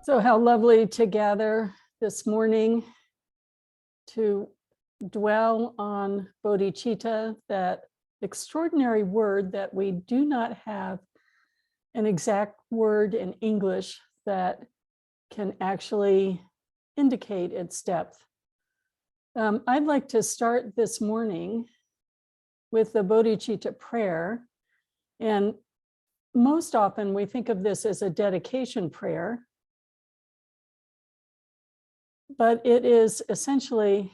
So how lovely to gather this morning to dwell on Bodhicitta, that extraordinary word that we do not have an exact word in English that can actually indicate its depth. I'd like to start this morning with the Bodhicitta prayer. And most often we think of this as a dedication prayer, but it is essentially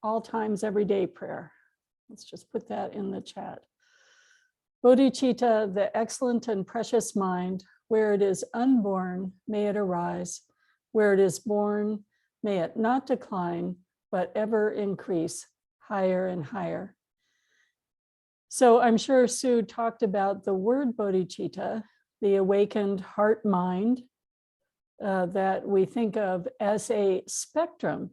all times everyday prayer. Let's just put that in the chat. Bodhicitta, the excellent and precious mind, where it is unborn, may it arise. Where it is born, may it not decline, but ever increase higher and higher. So I'm sure Sue talked about the word bodhicitta, the awakened heart mind, that we think of as a spectrum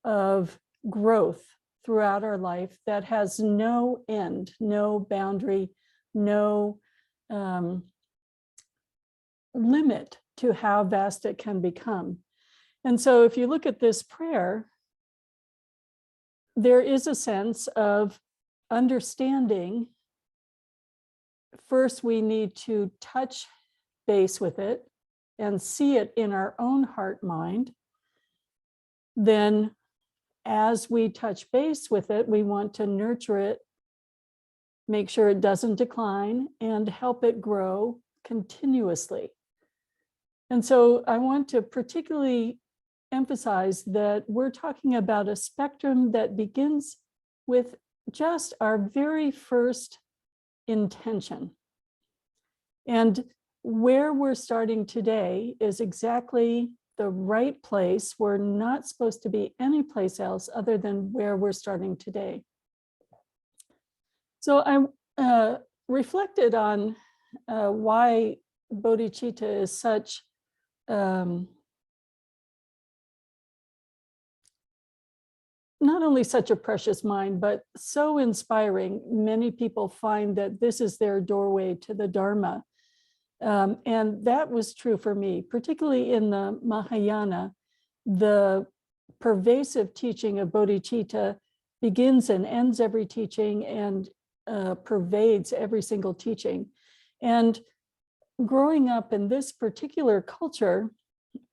of growth throughout our life that has no end, no boundary, no limit to how vast it can become. And so if you look at this prayer, there is a sense of understanding. First, we need to touch base with it and see it in our own heart mind. Then as we touch base with it, we want to nurture it, make sure it doesn't decline, and help it grow continuously. And so I want to particularly emphasize that we're talking about a spectrum that begins with just our very first intention. And where we're starting today is exactly the right place. We're not supposed to be any place else other than where we're starting today. So I reflected on why bodhicitta is such not only such a precious mind, but so inspiring. Many people find that this is their doorway to the Dharma. And that was true for me, particularly in the Mahayana. The pervasive teaching of bodhicitta begins and ends every teaching and pervades every single teaching. And growing up in this particular culture,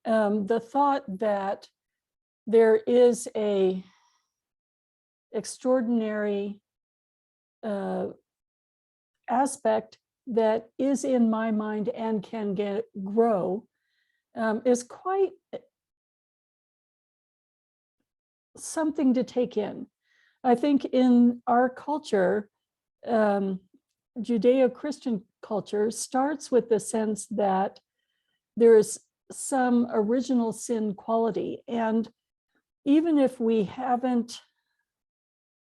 the thought that there is a extraordinary aspect that is in my mind and can grow is quite something to take in. I think in our culture, Judeo-Christian culture starts with the sense that there is some original sin quality. And even if we haven't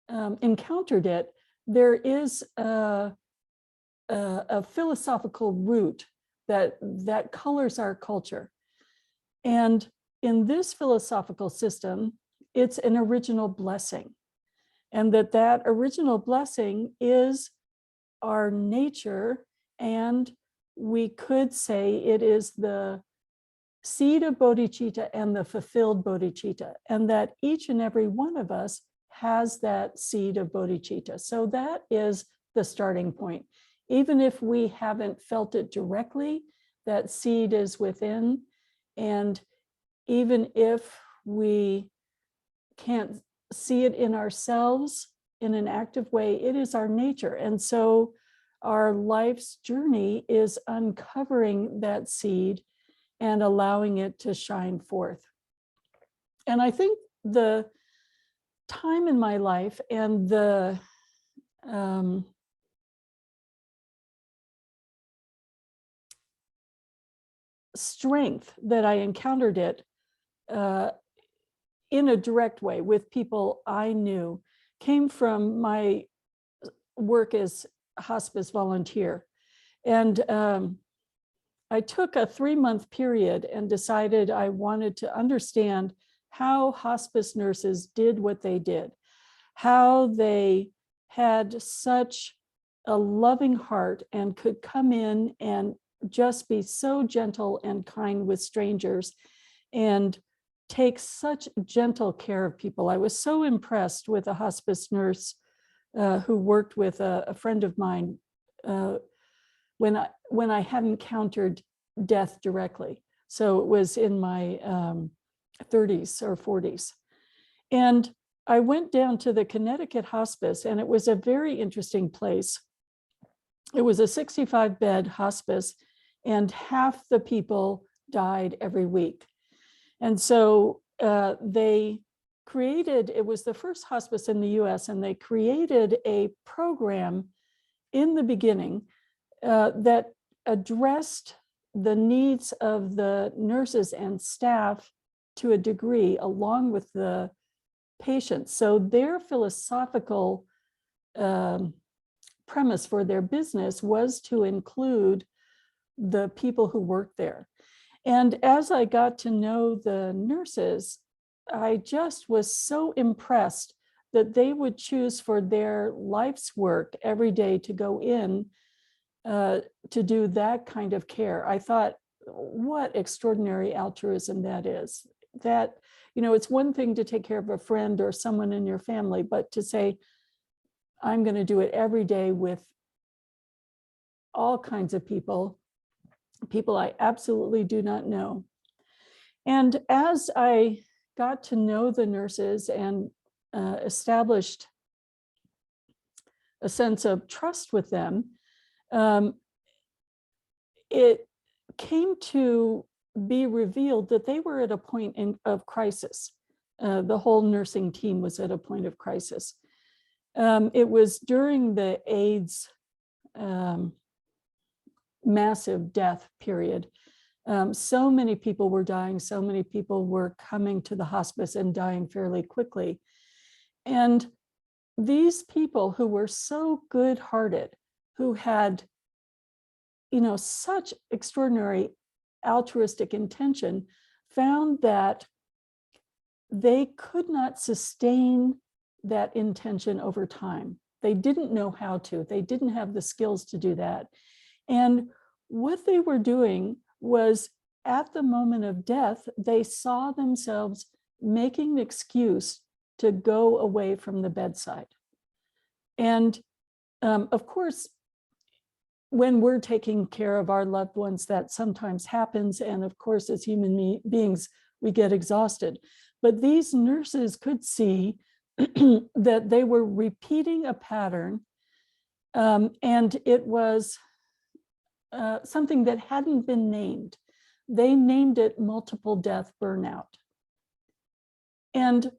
encountered it, there is a philosophical root that colors our culture. And in this philosophical system, it's an original blessing. And that original blessing is our nature. And we could say it is the seed of bodhicitta and the fulfilled bodhicitta. And that each and every one of us has that seed of bodhicitta. So that is the starting point. Even if we haven't felt it directly, that seed is within. And even if we can't see it in ourselves in an active way, it is our nature. And so our life's journey is uncovering that seed and allowing it to shine forth. And I think the time in my life and the strength that I encountered it in a direct way with people I knew came from my work as a hospice volunteer. And I took a 3-month period and decided I wanted to understand how hospice nurses did what they did, how they had such a loving heart and could come in and just be so gentle and kind with strangers and take such gentle care of people. I was so impressed with a hospice nurse who worked with a friend of mine when I had encountered death directly. So it was in my 30s or 40s. And I went down to the Connecticut hospice, and it was a very interesting place. It was a 65-bed hospice, and half the people died every week. And so they created, it was the first hospice in the US, and they created a program in the beginning that addressed the needs of the nurses and staff to a degree, along with the patients. So their philosophical premise for their business was to include the people who worked there. And as I got to know the nurses, I just was so impressed that they would choose for their life's work every day to go in to do that kind of care. I thought, what extraordinary altruism that is. That, you know, it's one thing to take care of a friend or someone in your family, but to say, I'm going to do it every day with all kinds of people I absolutely do not know. And as I got to know the nurses and established a sense of trust with them, it came to be revealed that they were at a point of crisis. The whole nursing team was at a point of crisis. It was during the AIDS massive death period. So many people were dying, so many people were coming to the hospice and dying fairly quickly. And these people who were so good-hearted, who had, you know, such extraordinary altruistic intention, found that they could not sustain that intention over time. They didn't know how to. They didn't have the skills to do that. And what they were doing was, at the moment of death, they saw themselves making an excuse to go away from the bedside. And of course, when we're taking care of our loved ones, that sometimes happens. And of course, as human beings, we get exhausted. But these nurses could see that they were repeating a pattern, and it was something that hadn't been named. They named it multiple death burnout. And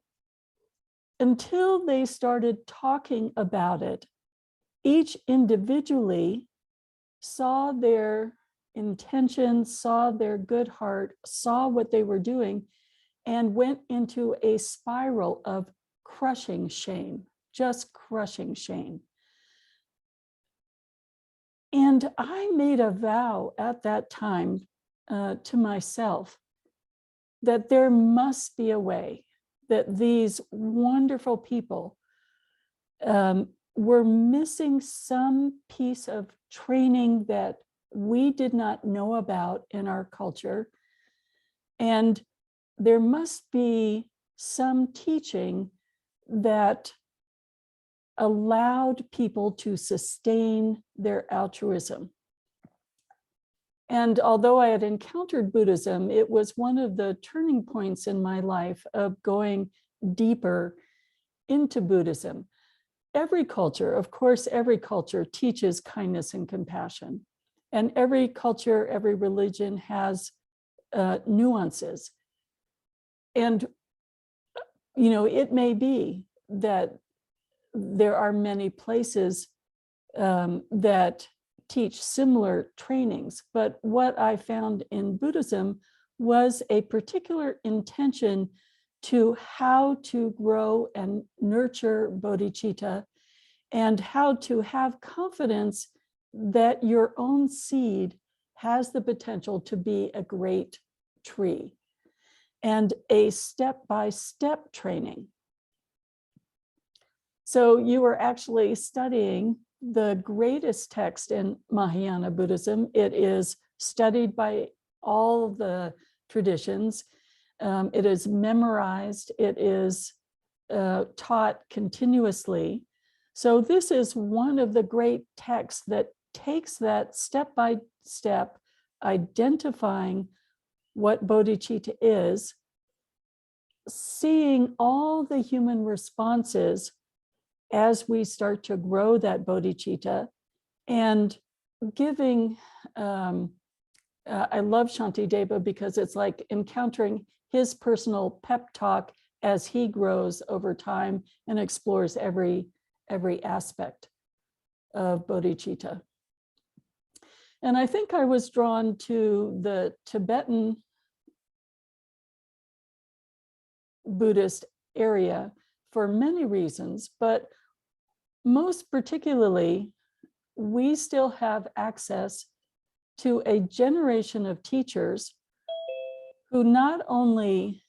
until they started talking about it, each individually saw their intentions, saw their good heart, saw what they were doing, and went into a spiral of crushing shame, just crushing shame. And I made a vow at that time to myself that there must be a way that these wonderful people were missing some piece of training that we did not know about in our culture. And there must be some teaching that allowed people to sustain their altruism. And although I had encountered Buddhism, it was one of the turning points in my life of going deeper into Buddhism. Every culture, of course, every culture teaches kindness and compassion. And every culture, every religion has nuances. And, you know, it may be that there are many places that teach similar trainings, but what I found in Buddhism was a particular intention to how to grow and nurture bodhicitta, and how to have confidence that your own seed has the potential to be a great tree, and a step-by-step training. So you are actually studying the greatest text in Mahayana Buddhism. It is studied by all the traditions. It is memorized. It is taught continuously. So this is one of the great texts that takes that step by step, identifying what bodhicitta is, seeing all the human responses as we start to grow that bodhicitta, and giving, I love Shantideva because it's like encountering his personal pep talk as he grows over time and explores every aspect of bodhicitta. And I think I was drawn to the Tibetan Buddhist area for many reasons, but most particularly, we still have access to a generation of teachers who not only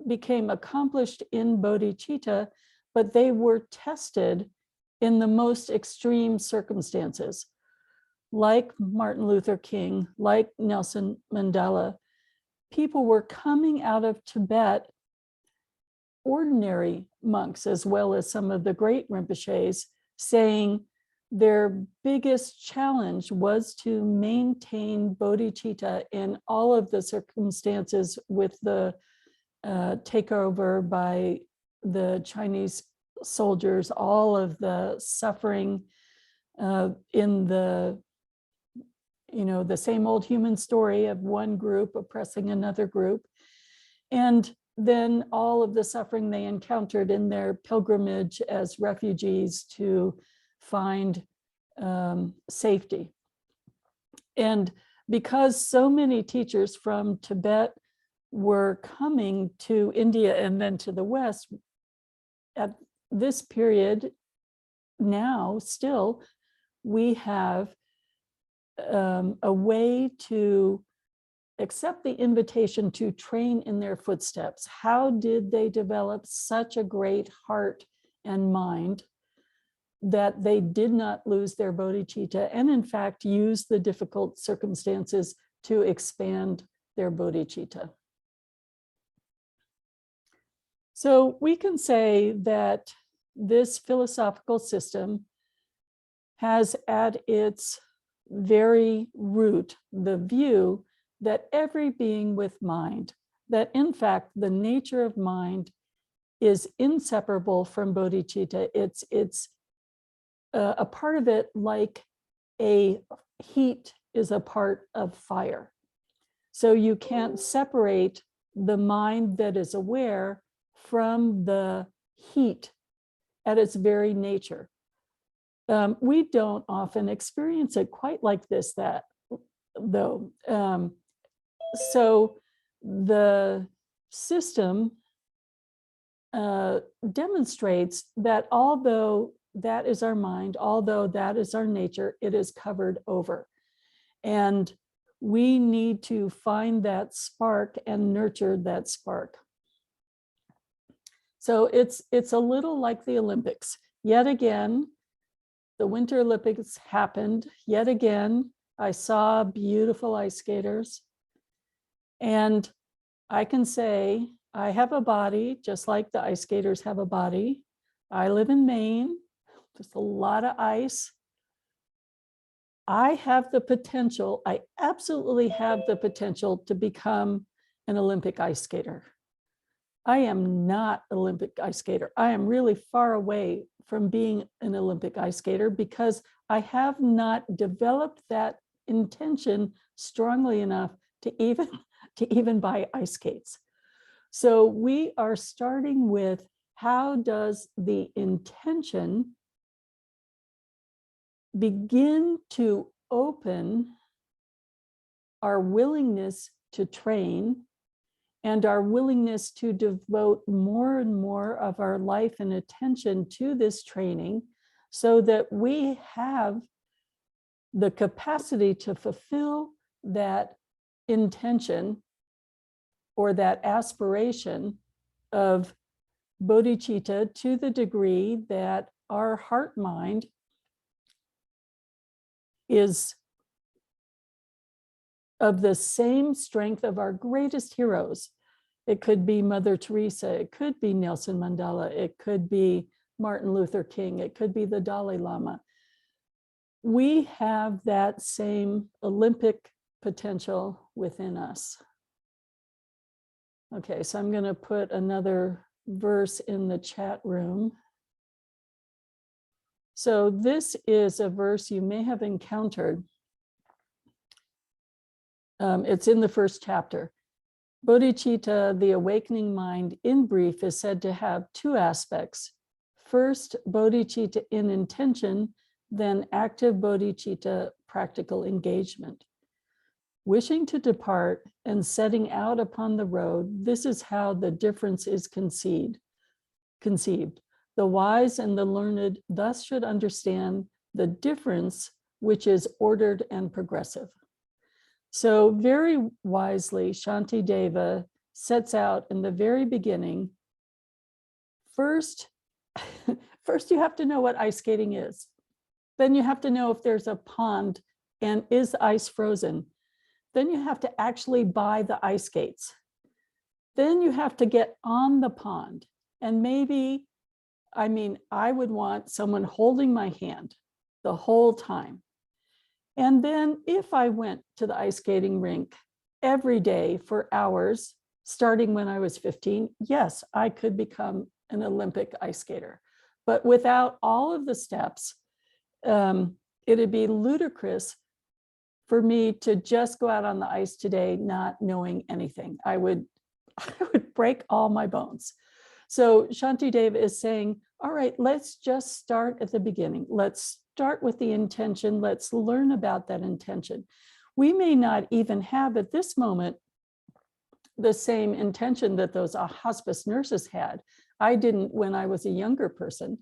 became accomplished in bodhicitta, but they were tested in the most extreme circumstances, like Martin Luther King, like Nelson Mandela. People were coming out of Tibet, ordinary monks, as well as some of the great Rinpoches, saying their biggest challenge was to maintain bodhicitta in all of the circumstances with the takeover by the Chinese soldiers, all of the suffering in the, the same old human story of one group oppressing another group. And then all of the suffering they encountered in their pilgrimage as refugees to find safety. And because so many teachers from Tibet were coming to India and then to the West, at this period, now still, we have a way to accept the invitation to train in their footsteps. How did they develop such a great heart and mind that they did not lose their bodhicitta, and in fact use the difficult circumstances to expand their bodhicitta? So we can say that this philosophical system has at its very root the view that every being with mind, that in fact the nature of mind is inseparable from bodhicitta. It's a part of it, like a heat is a part of fire. So you can't separate the mind that is aware from the heat at its very nature. We don't often experience it quite like this, though. So the system demonstrates that although that is our mind, although that is our nature, it is covered over. And we need to find that spark and nurture that spark. So it's a little like the Olympics. Yet again, the Winter Olympics happened. Yet again, I saw beautiful ice skaters. And I can say, I have a body, just like the ice skaters have a body. I live in Maine, just a lot of ice. I have the potential, I absolutely have the potential to become an Olympic ice skater. I am not an Olympic ice skater. I am really far away from being an Olympic ice skater because I have not developed that intention strongly enough to even buy ice skates. So we are starting with, how does the intention begin to open our willingness to train and our willingness to devote more and more of our life and attention to this training, so that we have the capacity to fulfill that intention or that aspiration of bodhicitta to the degree that our heart mind is of the same strength of our greatest heroes. It could be Mother Teresa, it could be Nelson Mandela, it could be Martin Luther King, it could be the Dalai Lama. We have that same Olympic potential within us. Okay, so I'm going to put another verse in the chat room. So this is a verse you may have encountered. It's in the first chapter. Bodhicitta, the awakening mind, in brief, is said to have two aspects. First, bodhicitta in intention, then active bodhicitta practical engagement. Wishing to depart and setting out upon the road, this is how the difference is conceived. The wise and the learned thus should understand the difference, which is ordered and progressive. So very wisely, Shantideva sets out in the very beginning, first you have to know what ice skating is. Then you have to know if there's a pond and is the ice frozen. Then you have to actually buy the ice skates. Then you have to get on the pond. And maybe, I would want someone holding my hand the whole time. And then if I went to the ice skating rink every day for hours, starting when I was 15, yes, I could become an Olympic ice skater. But without all of the steps, it'd be ludicrous for me to just go out on the ice today not knowing anything. I would break all my bones. So Shantideva is saying, all right, let's just start at the beginning. Let's start with the intention. Let's learn about that intention. We may not even have at this moment the same intention that those hospice nurses had. I didn't when I was a younger person.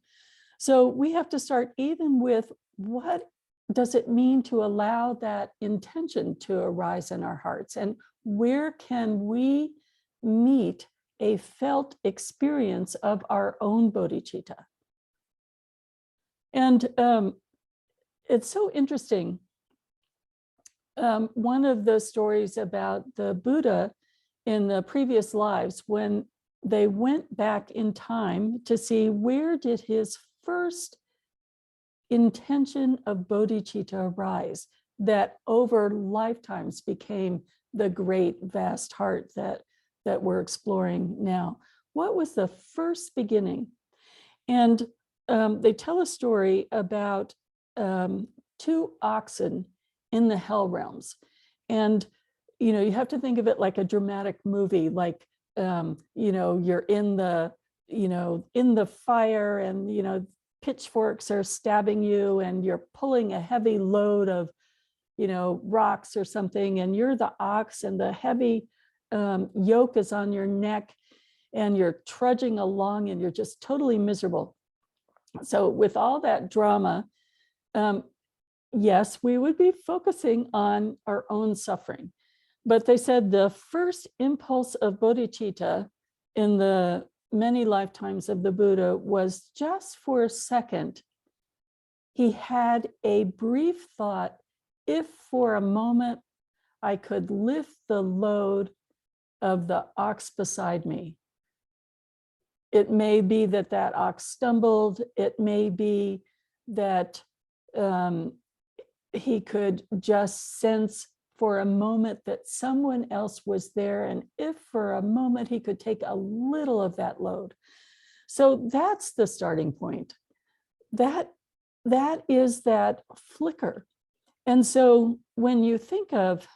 So we have to start even with what does it mean to allow that intention to arise in our hearts? And where can we meet a felt experience of our own bodhicitta? And it's so interesting. One of the stories about the Buddha in the previous lives, when they went back in time to see where did his first intention of bodhicitta arise, that over lifetimes became the great vast heart that we're exploring now. What was the first beginning? And they tell a story about two oxen in the hell realms. And, you have to think of it like a dramatic movie, like, you're in the fire and, pitchforks are stabbing you and you're pulling a heavy load of, rocks or something, and you're the ox and the heavy yoke is on your neck and you're trudging along and you're just totally miserable. So with all that drama, yes, we would be focusing on our own suffering. But they said the first impulse of bodhicitta in the many lifetimes of the Buddha was just for a second. He had a brief thought, if for a moment I could lift the load of the ox beside me. It may be that that ox stumbled. It may be that he could just sense for a moment that someone else was there. And if for a moment he could take a little of that load. So that's the starting point. That is that flicker. And so when you think of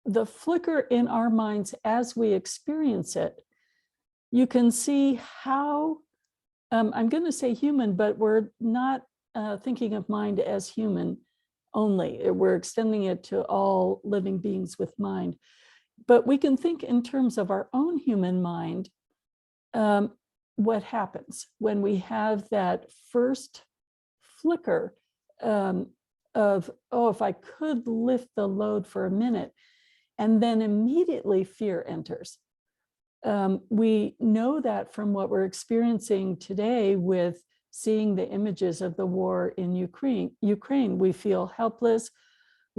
the flicker in our minds as we experience it, you can see how, I'm going to say human, but we're not thinking of mind as human only. We're extending it to all living beings with mind. But we can think in terms of our own human mind, what happens when we have that first flicker of, oh, if I could lift the load for a minute, and then immediately fear enters. We know that from what we're experiencing today with seeing the images of the war in Ukraine. We feel helpless.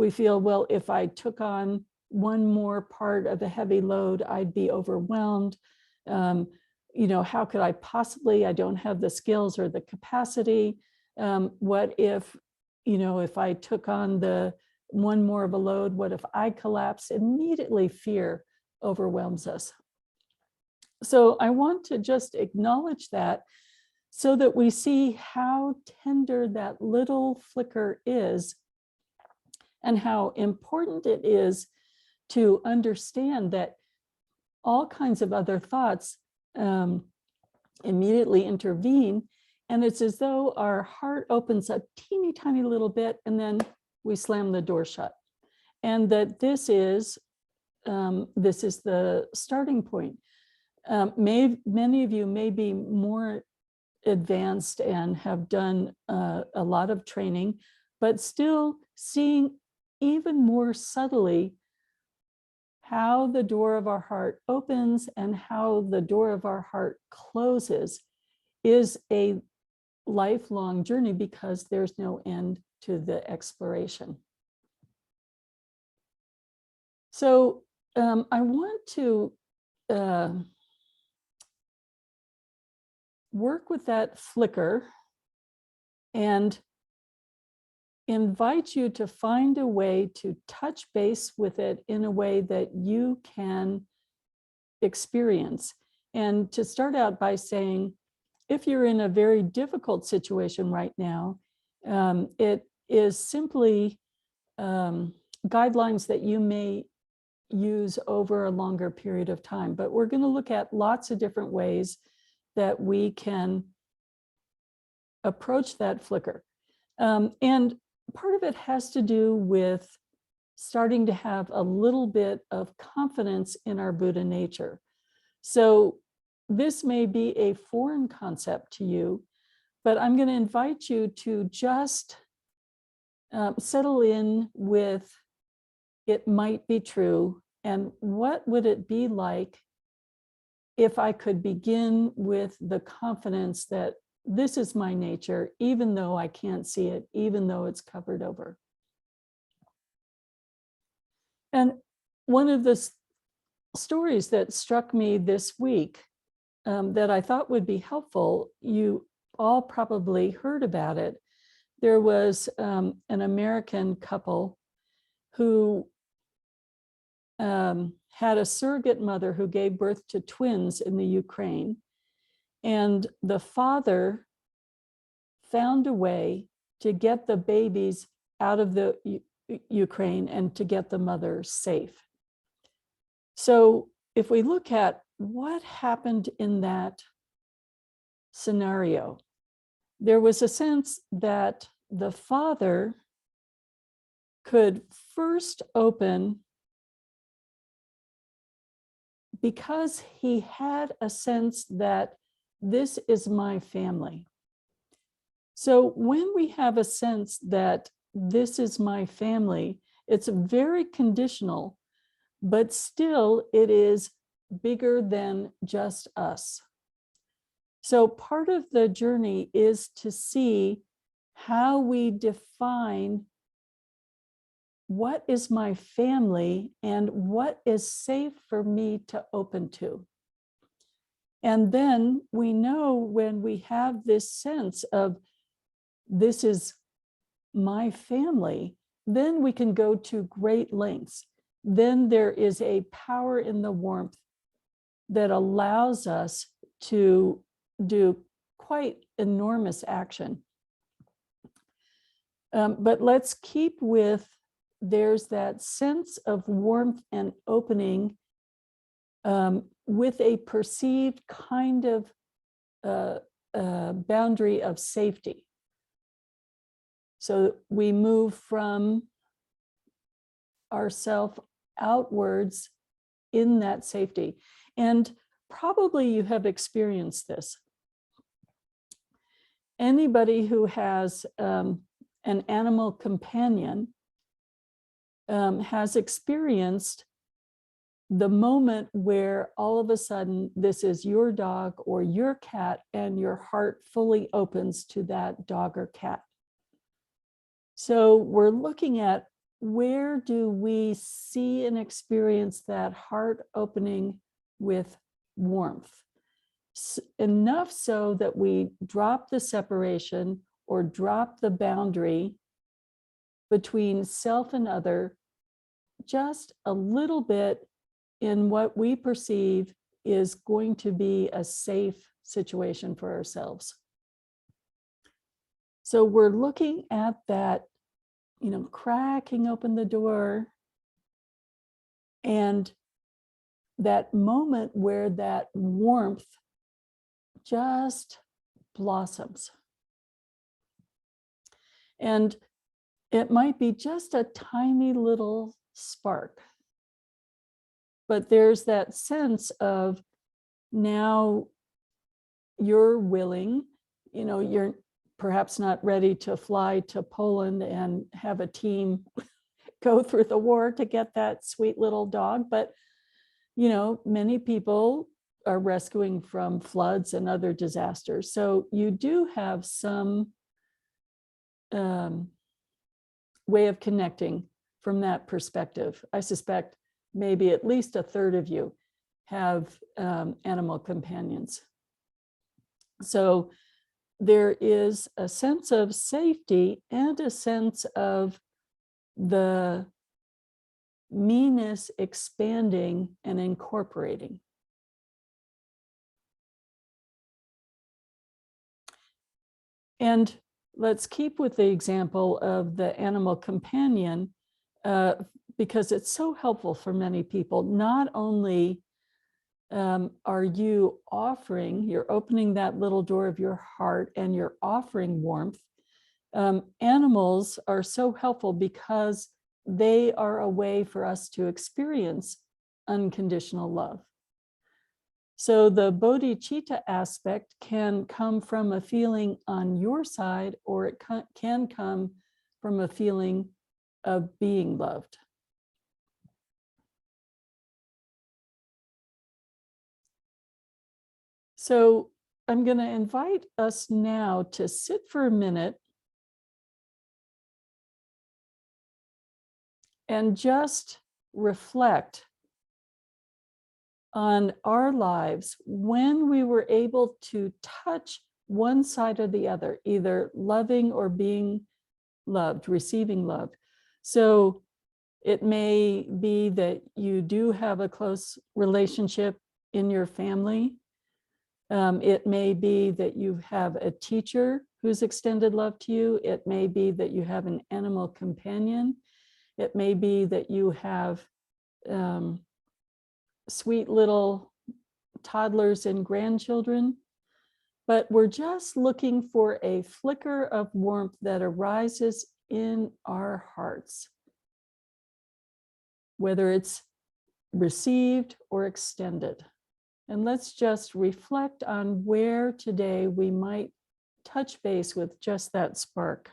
we feel, well, if I took on one more part of a heavy load, I'd be overwhelmed. How could I possibly, I don't have the skills or the capacity. What if, if I took on the one more of a load, what if I collapse? Immediately fear overwhelms us. So I want to just acknowledge that so that we see how tender that little flicker is and how important it is to understand that all kinds of other thoughts immediately intervene. And it's as though our heart opens a teeny tiny little bit and then we slam the door shut. And that this is the starting point. Many of you may be more advanced and have done a lot of training, but still seeing even more subtly how the door of our heart opens and how the door of our heart closes is a lifelong journey because there's no end to the exploration. So I want to work with that flicker and invite you to find a way to touch base with it in a way that you can experience. And to start out by saying, if you're in a very difficult situation right now, it is simply guidelines that you may use over a longer period of time. But we're going to look at lots of different ways that we can approach that flicker. And part of it has to do with starting to have a little bit of confidence in our Buddha nature. So this may be a foreign concept to you, but I'm going to invite you to just settle in with it might be true, and what would it be like if I could begin with the confidence that this is my nature, even though I can't see it, even though it's covered over. And one of the stories that struck me this week that I thought would be helpful, you all probably heard about it. There was an American couple who had a surrogate mother who gave birth to twins in the Ukraine. And the father found a way to get the babies out of the Ukraine and to get the mother safe. So if we look at what happened in that scenario, there was a sense that the father could first open because he had a sense that this is my family. So when we have a sense that this is my family, it's very conditional, but still it is bigger than just us. So part of the journey is to see how we define what is my family and what is safe for me to open to. And then we know when we have this sense of this is my family, then we can go to great lengths. Then there is a power in the warmth that allows us to do quite enormous action. But let's keep with, there's that sense of warmth and opening with a perceived kind of boundary of safety. So we move from ourself outwards in that safety. And probably you have experienced this. Anybody who has an animal companion has experienced the moment where all of a sudden this is your dog or your cat and your heart fully opens to that dog or cat. So we're looking at where do we see and experience that heart opening with warmth? Enough so that we drop the separation or drop the boundary between self and other just a little bit in what we perceive is going to be a safe situation for ourselves. So we're looking at that, cracking open the door and that moment where that warmth just blossoms. And it might be just a tiny little spark, but there's that sense of now you're willing, you're perhaps not ready to fly to Poland and have a team go through the war to get that sweet little dog, but many people are rescuing from floods and other disasters. So you do have some way of connecting from that perspective. I suspect maybe at least a third of you have animal companions. So there is a sense of safety and a sense of the me-ness expanding and incorporating. And let's keep with the example of the animal companion, because it's so helpful for many people. Not only are you offering, you're opening that little door of your heart and you're offering warmth. Animals are so helpful because they are a way for us to experience unconditional love. So the bodhicitta aspect can come from a feeling on your side, or it can come from a feeling of being loved. So I'm going to invite us now to sit for a minute and just reflect on our lives when we were able to touch one side or the other, either loving or being loved, receiving love. So it may be that you do have a close relationship in your family. It may be that you have a teacher who's extended love to you. It may be that you have an animal companion. It may be that you have sweet little toddlers and grandchildren, but we're just looking for a flicker of warmth that arises in our hearts, whether it's received or extended. And let's just reflect on where today we might touch base with just that spark.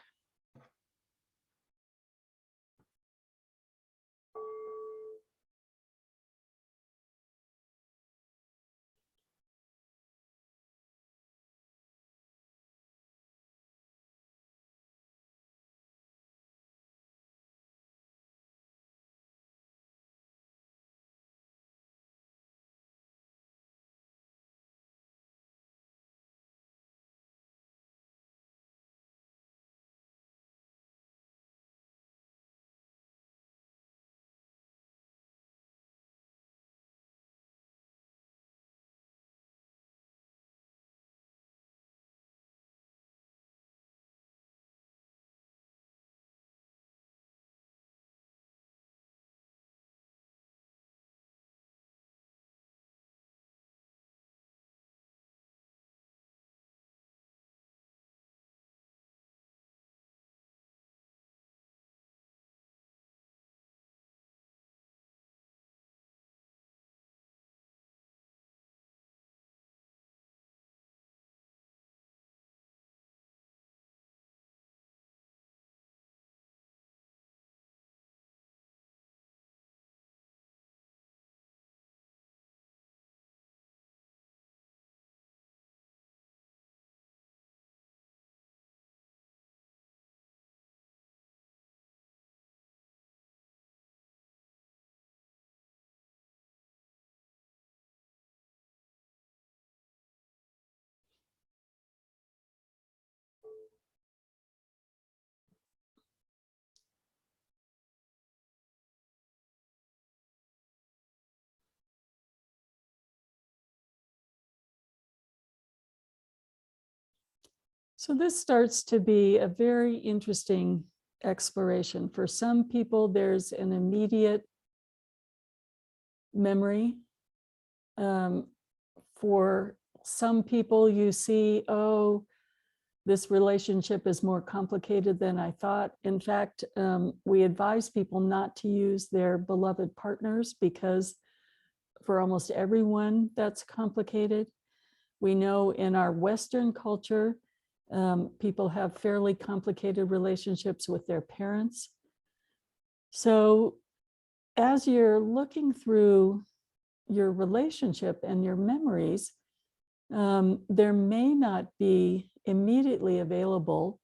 So this starts to be a very interesting exploration. For some people, there's an immediate memory. For some people, you see, oh, this relationship is more complicated than I thought. In fact, we advise people not to use their beloved partners because for almost everyone, that's complicated. We know in our Western culture, people have fairly complicated relationships with their parents. So as you're looking through your relationship and your memories, there may not be immediately available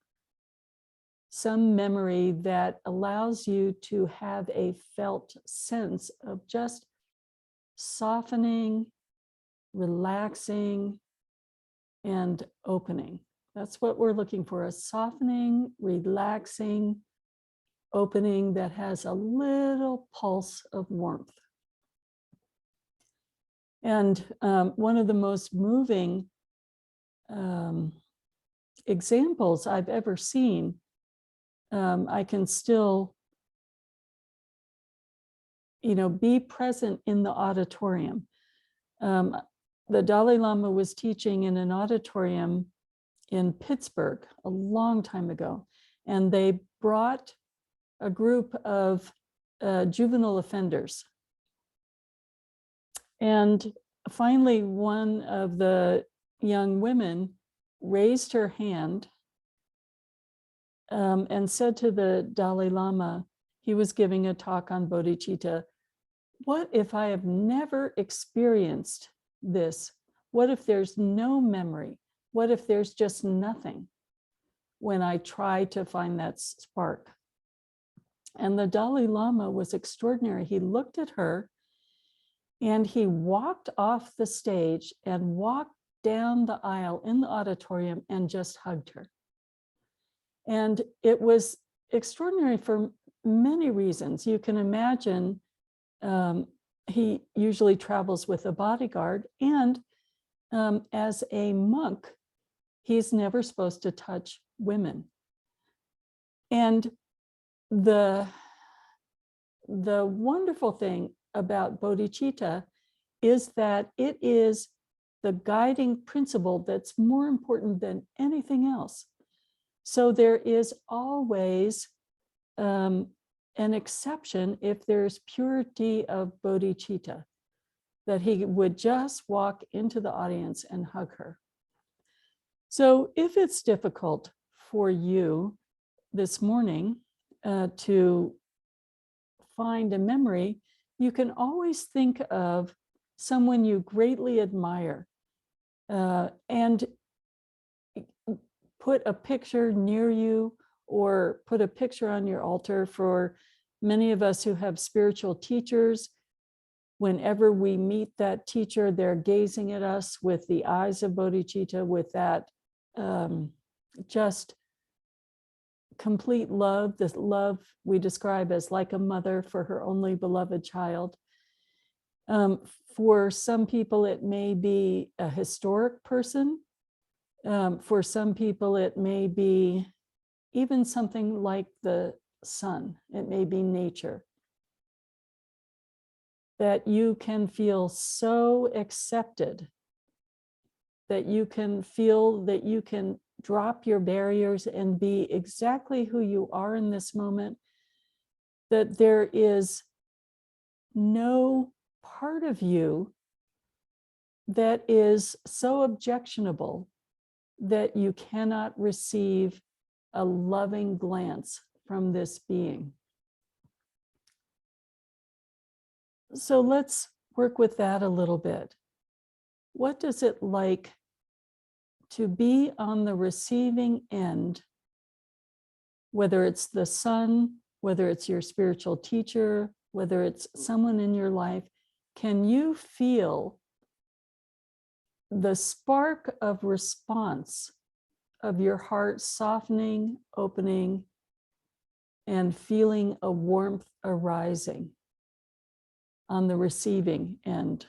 some memory that allows you to have a felt sense of just softening, relaxing, and opening. That's what we're looking for, a softening, relaxing, opening that has a little pulse of warmth. And one of the most moving examples I've ever seen, I can still, be present in the auditorium. The Dalai Lama was teaching in an auditorium in Pittsburgh a long time ago, and they brought a group of juvenile offenders. And finally, one of the young women raised her hand and said to the Dalai Lama, he was giving a talk on bodhicitta, what if I have never experienced this? What if there's no memory? What if there's just nothing when I try to find that spark? And the Dalai Lama was extraordinary. He looked at her and he walked off the stage and walked down the aisle in the auditorium and just hugged her. And it was extraordinary for many reasons. You can imagine he usually travels with a bodyguard, and as a monk, he's never supposed to touch women. And the wonderful thing about bodhicitta is that it is the guiding principle that's more important than anything else. So there is always an exception if there's purity of bodhicitta, that he would just walk into the audience and hug her. So if it's difficult for you this morning to find a memory, you can always think of someone you greatly admire and put a picture near you or put a picture on your altar. For many of us who have spiritual teachers, whenever we meet that teacher, they're gazing at us with the eyes of bodhicitta, with that just complete love, this love we describe as like a mother for her only beloved child. For some people, it may be a historic person. For some people, it may be even something like the sun. It may be nature. That you can feel so accepted, that you can feel that you can drop your barriers and be exactly who you are in this moment, that there is no part of you that is so objectionable that you cannot receive a loving glance from this being. So let's work with that a little bit. What does it like to be on the receiving end, whether it's the sun, whether it's your spiritual teacher, whether it's someone in your life? Can you feel the spark of response of your heart softening, opening, and feeling a warmth arising on the receiving end?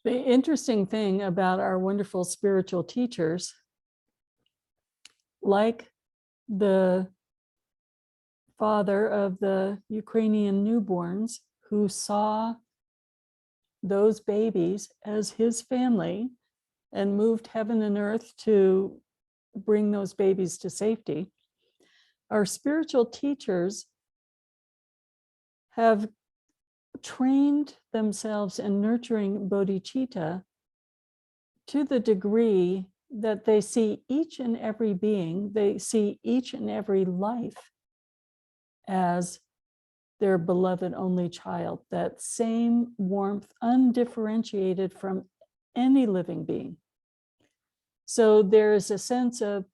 The interesting thing about our wonderful spiritual teachers, like the father of the Ukrainian newborns who saw those babies as his family and moved heaven and earth to bring those babies to safety, our spiritual teachers have trained themselves in nurturing bodhicitta to the degree that they see each and every being, they see each and every life as their beloved only child, that same warmth, undifferentiated from any living being. So there is a sense of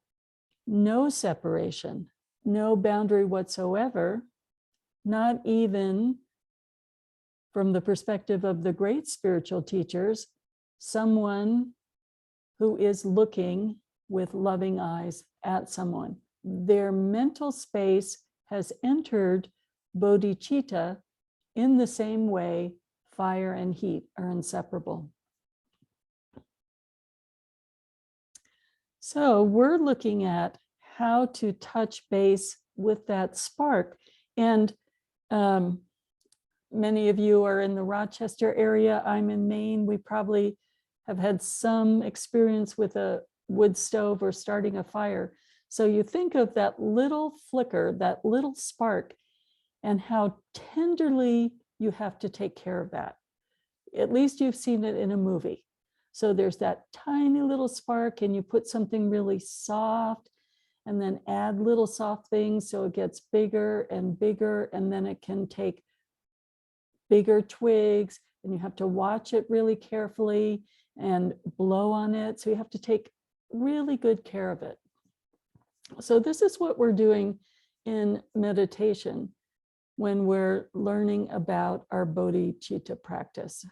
no separation, no boundary whatsoever, not even from the perspective of the great spiritual teachers, someone who is looking with loving eyes at someone. Their mental space has entered bodhicitta in the same way fire and heat are inseparable. So we're looking at how to touch base with that spark. And many of you are in the Rochester area. I'm in Maine. We probably have had some experience with a wood stove or starting a fire. So you think of that little flicker, that little spark, and how tenderly you have to take care of that. At least you've seen it in a movie. So there's that tiny little spark and you put something really soft and then add little soft things so it gets bigger and bigger, and then it can take bigger twigs and you have to watch it really carefully and blow on it. So you have to take really good care of it. So this is what we're doing in meditation when we're learning about our bodhicitta practice.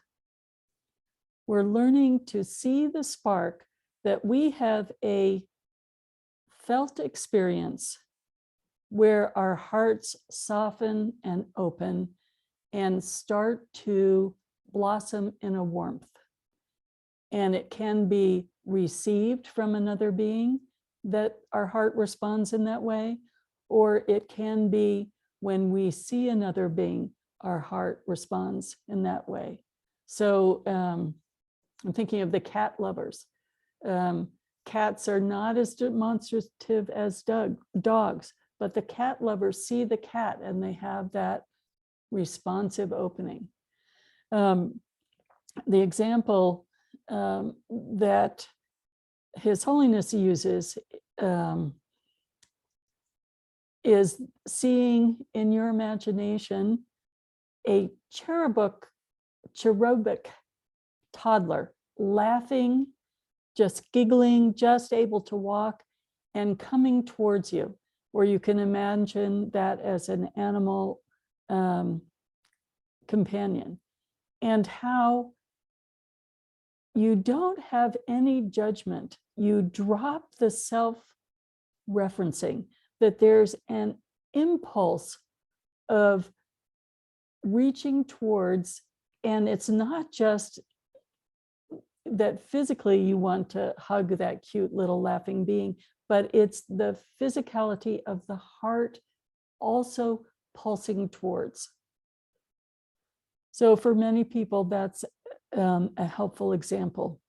We're learning to see the spark, that we have a felt experience where our hearts soften and open and start to blossom in a warmth. And it can be received from another being that our heart responds in that way, or it can be when we see another being, our heart responds in that way. So I'm thinking of the cat lovers. Cats are not as demonstrative as dogs, but the cat lovers see the cat and they have that responsive opening. The example that His Holiness uses is seeing in your imagination a cherubic toddler laughing, just giggling, just able to walk and coming towards you, or you can imagine that as an animal companion, and how you don't have any judgment. You drop the self-referencing, that there's an impulse of reaching towards, and it's not just that physically you want to hug that cute little laughing being, but it's the physicality of the heart also pulsing towards. So for many people, that's a helpful example.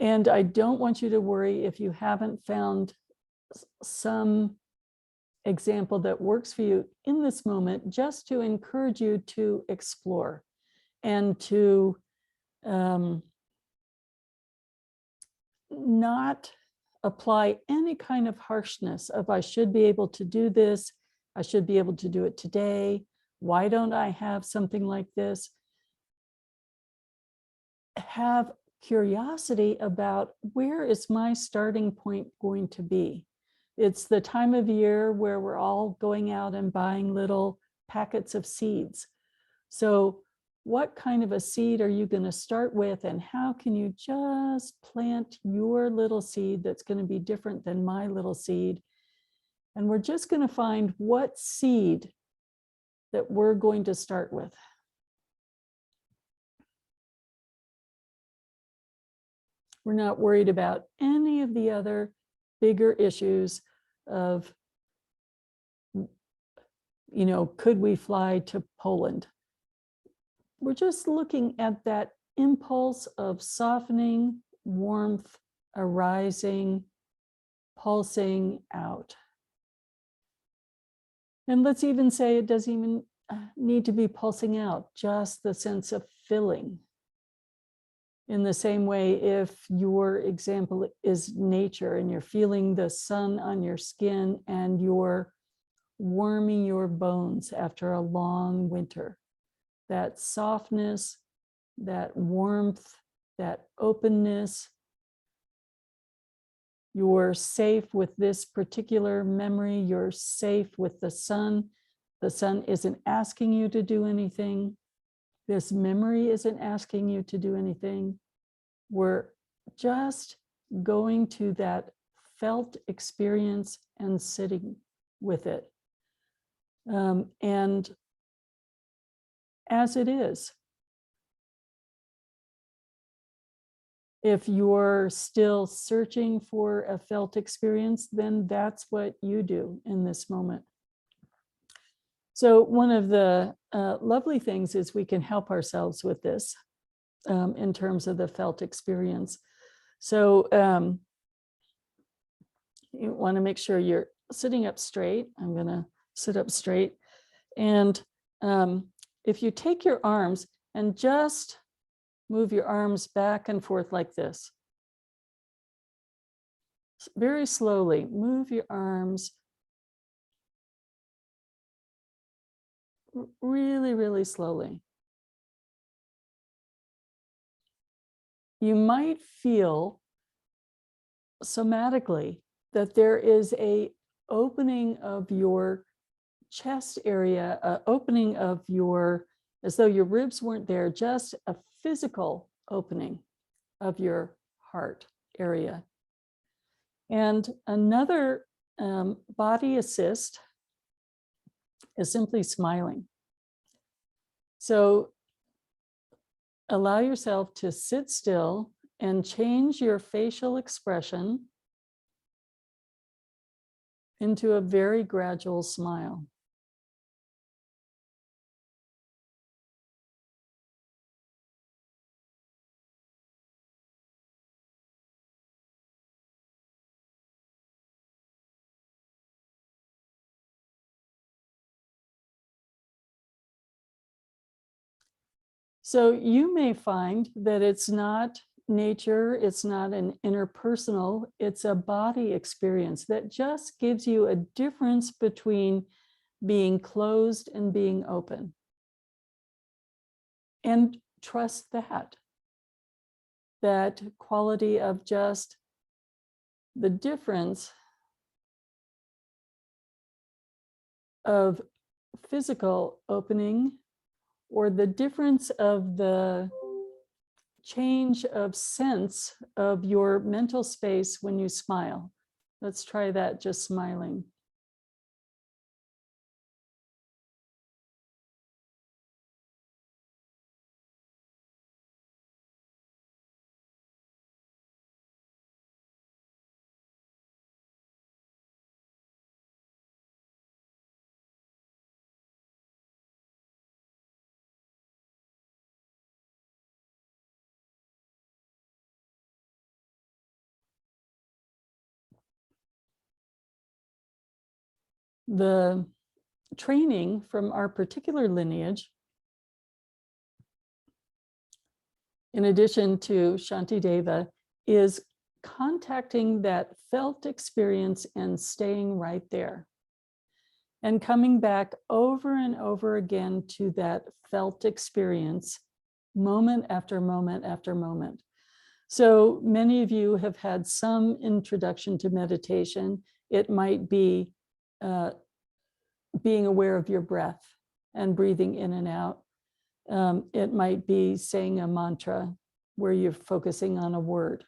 And I don't want you to worry if you haven't found some example that works for you in this moment, just to encourage you to explore and to not apply any kind of harshness of I should be able to do this, I should be able to do it today, why don't I have something like this? Have curiosity about where is my starting point going to be? It's the time of year where we're all going out and buying little packets of seeds. So what kind of a seed are you going to start with, and how can you just plant your little seed that's going to be different than my little seed? And we're just going to find what seed that we're going to start with. We're not worried about any of the other bigger issues of, could we fly to Poland? We're just looking at that impulse of softening, warmth, arising, pulsing out. And let's even say it doesn't even need to be pulsing out, just the sense of filling. In the same way, if your example is nature and you're feeling the sun on your skin and you're warming your bones after a long winter, that softness, that warmth, that openness, you're safe with this particular memory, you're safe with the sun. The sun isn't asking you to do anything. This memory isn't asking you to do anything. We're just going to that felt experience and sitting with it. And as it is, if you're still searching for a felt experience, then that's what you do in this moment. So one of the lovely things is we can help ourselves with this in terms of the felt experience. So you want to make sure you're sitting up straight. I'm going to sit up straight. And if you take your arms and just move your arms back and forth like this, very slowly, move your arms really, really slowly. You might feel somatically that there is a opening of your chest area, opening of your, as though your ribs weren't there, just a physical opening of your heart area. And another body assist is simply smiling. So allow yourself to sit still and change your facial expression into a very gradual smile. So you may find that it's not nature, it's not an interpersonal, it's a body experience that just gives you a difference between being closed and being open. And trust that quality of just the difference of physical opening, or the difference of the change of sense of your mental space when you smile. Let's try that, just smiling. The training from our particular lineage, in addition to Shantideva, is contacting that felt experience and staying right there. And coming back over and over again to that felt experience, moment after moment after moment. So many of you have had some introduction to meditation. It might be being aware of your breath and breathing in and out. It might be saying a mantra where you're focusing on a word.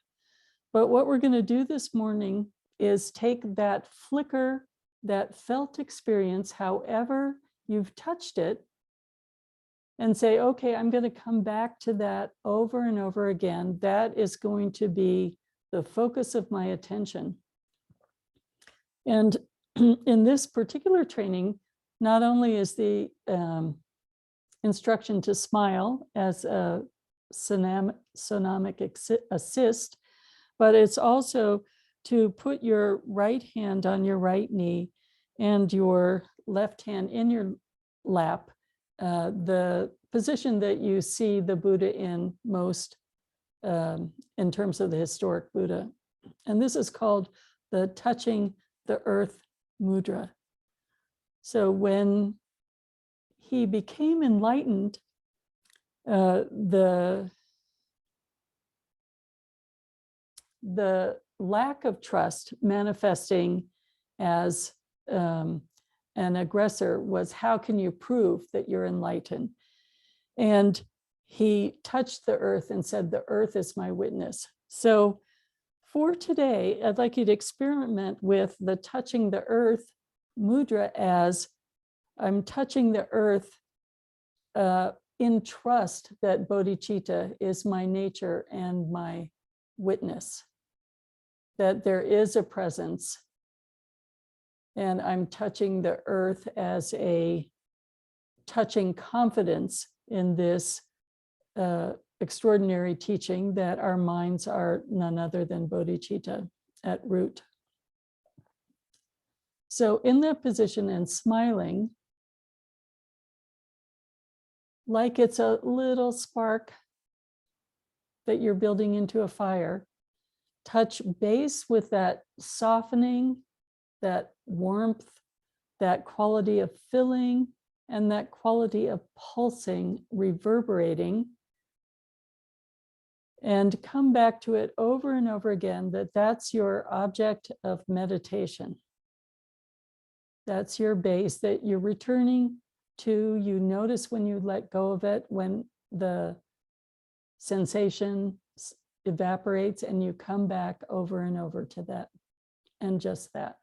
But what we're going to do this morning is take that flicker, that felt experience, however you've touched it, and say, okay, I'm going to come back to that over and over again. That is going to be the focus of my attention. And in this particular training, not only is the instruction to smile as a sonomic assist, but it's also to put your right hand on your right knee and your left hand in your lap, the position that you see the Buddha in most in terms of the historic Buddha. And this is called the touching the earth mudra. So when he became enlightened, the lack of trust manifesting as an aggressor was, how can you prove that you're enlightened? And he touched the earth and said, the earth is my witness. So for today, I'd like you to experiment with the touching the earth mudra as I'm touching the earth in trust that bodhicitta is my nature and my witness, that there is a presence, and I'm touching the earth as a touching confidence in this extraordinary teaching that our minds are none other than bodhicitta at root. So in that position and smiling, like it's a little spark that you're building into a fire, touch base with that softening, that warmth, that quality of filling, and that quality of pulsing, reverberating, and come back to it over and over again, that that's your object of meditation. That's your base that you're returning to. You notice when you let go of it, when the sensation evaporates, and you come back over and over to that, and just that.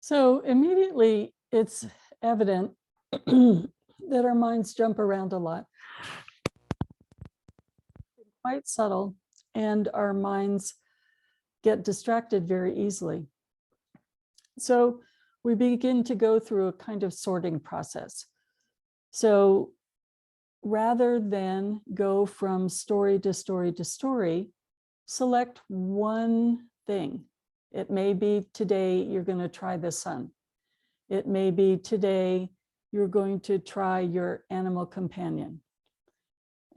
So immediately it's evident that our minds jump around a lot. It's quite subtle, and our minds get distracted very easily. So we begin to go through a kind of sorting process. So rather than go from story to story to story, select one thing. It may be today you're going to try the sun. It may be today you're going to try your animal companion.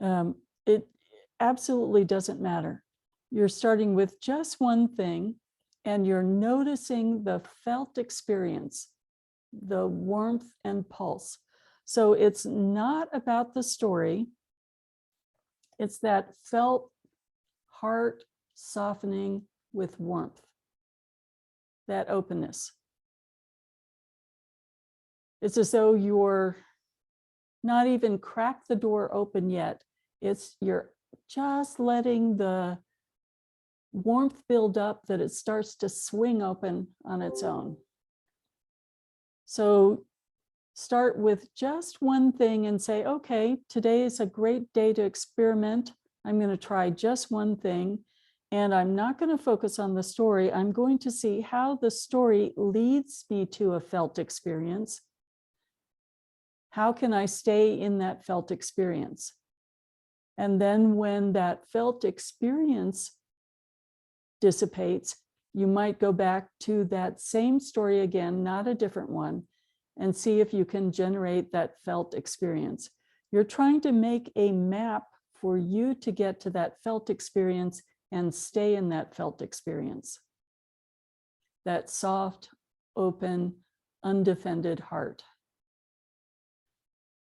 It absolutely doesn't matter. You're starting with just one thing and you're noticing the felt experience, the warmth and pulse. So it's not about the story. It's that felt heart softening with warmth, that openness. It's as though you're not even cracked the door open yet. You're just letting the warmth build up that it starts to swing open on its own. So start with just one thing and say, okay, today is a great day to experiment. I'm going to try just one thing, and I'm not going to focus on the story. I'm going to see how the story leads me to a felt experience. How can I stay in that felt experience? And then when that felt experience dissipates, you might go back to that same story again, not a different one, and see if you can generate that felt experience. You're trying to make a map for you to get to that felt experience and stay in that felt experience. That soft, open, undefended heart.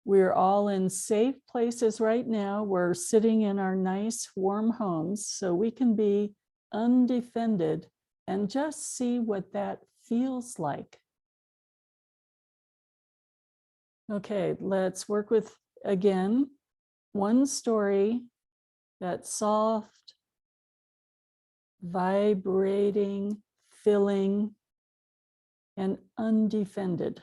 We're all in safe places right now. We're sitting in our nice warm homes, so we can be undefended and just see what that feels like. Okay, let's work with, again, one story, that soft, vibrating, filling, and undefended.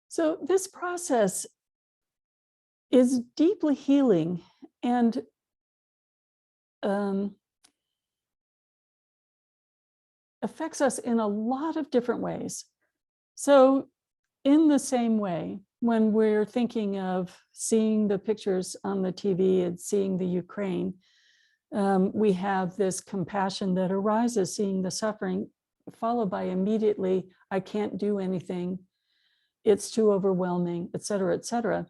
So this process is deeply healing and affects us in a lot of different ways. So in the same way, when we're thinking of seeing the pictures on the TV and seeing the Ukraine, we have this compassion that arises seeing the suffering, followed by immediately, I can't do anything, it's too overwhelming, et cetera, et cetera.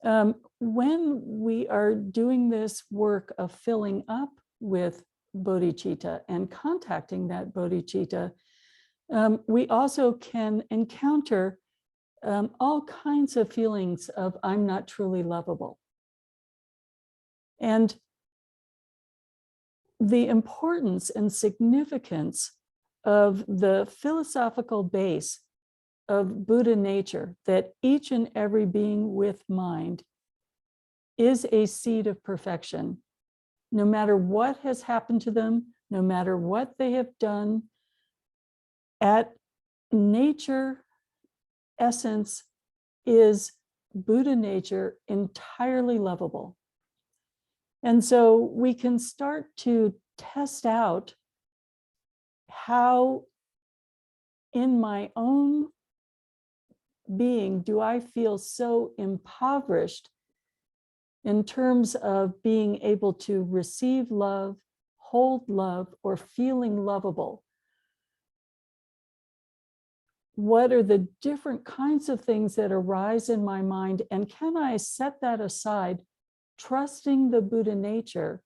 When we are doing this work of filling up with bodhicitta and contacting that bodhicitta, we also can encounter all kinds of feelings of I'm not truly lovable. And the importance and significance of the philosophical base of Buddha nature, that each and every being with mind is a seed of perfection. No matter what has happened to them, no matter what they have done, at nature essence is Buddha nature entirely lovable. And so we can start to test out how in my own being do I feel so impoverished in terms of being able to receive love, hold love, or feeling lovable. What are the different kinds of things that arise in my mind? And can I set that aside, trusting the Buddha nature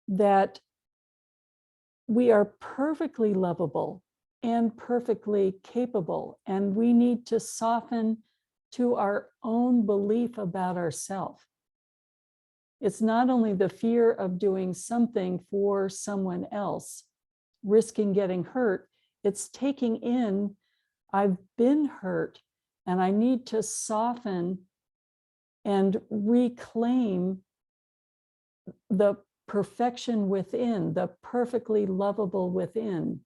that we are perfectly lovable and perfectly capable, and we need to soften to our own belief about ourselves. It's not only the fear of doing something for someone else, risking getting hurt, it's taking in, I've been hurt, and I need to soften and reclaim the perfection within, the perfectly lovable within.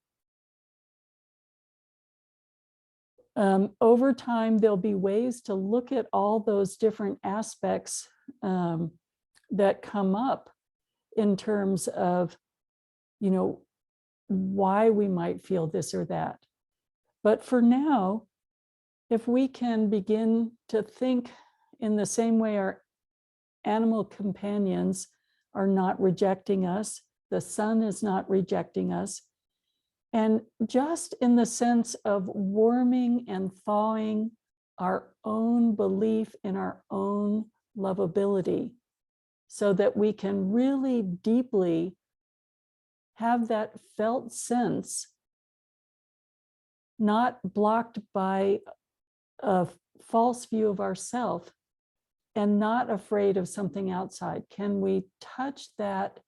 Over time, there'll be ways to look at all those different aspects that come up in terms of, you know, why we might feel this or that. But for now, if we can begin to think in the same way our animal companions are not rejecting us, the sun is not rejecting us, and just in the sense of warming and thawing our own belief in our own lovability, so that we can really deeply have that felt sense, not blocked by a false view of ourself and not afraid of something outside. Can we touch that,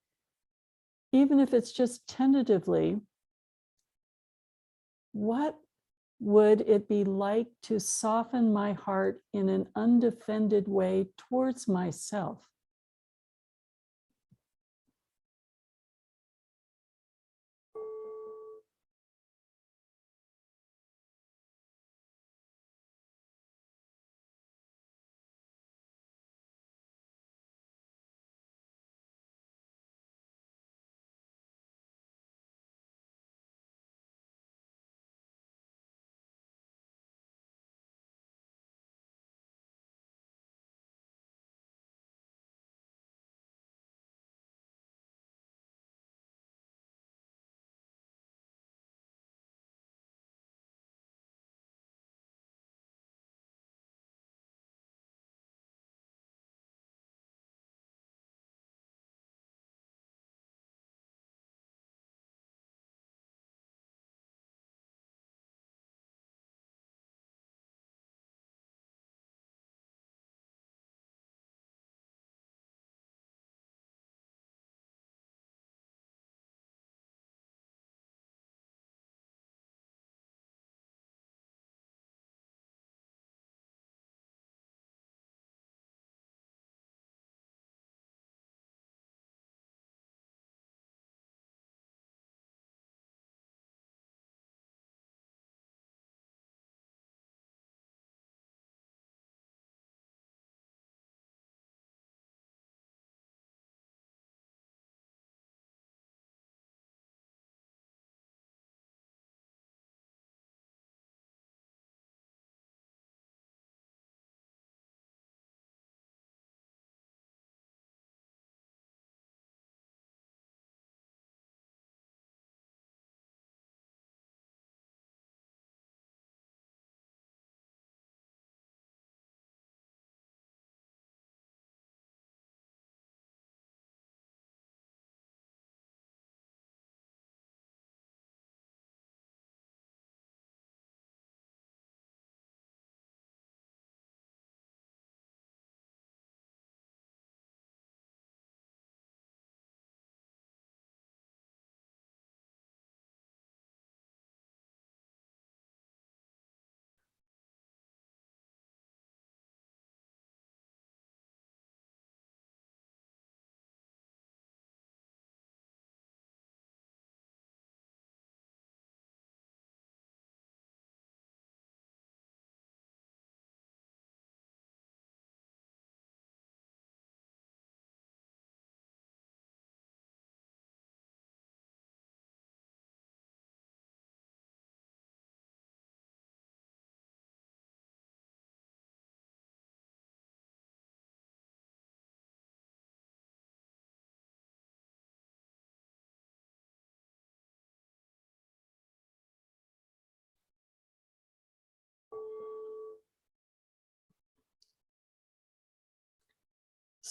even if it's just tentatively? What would it be like to soften my heart in an undefended way towards myself?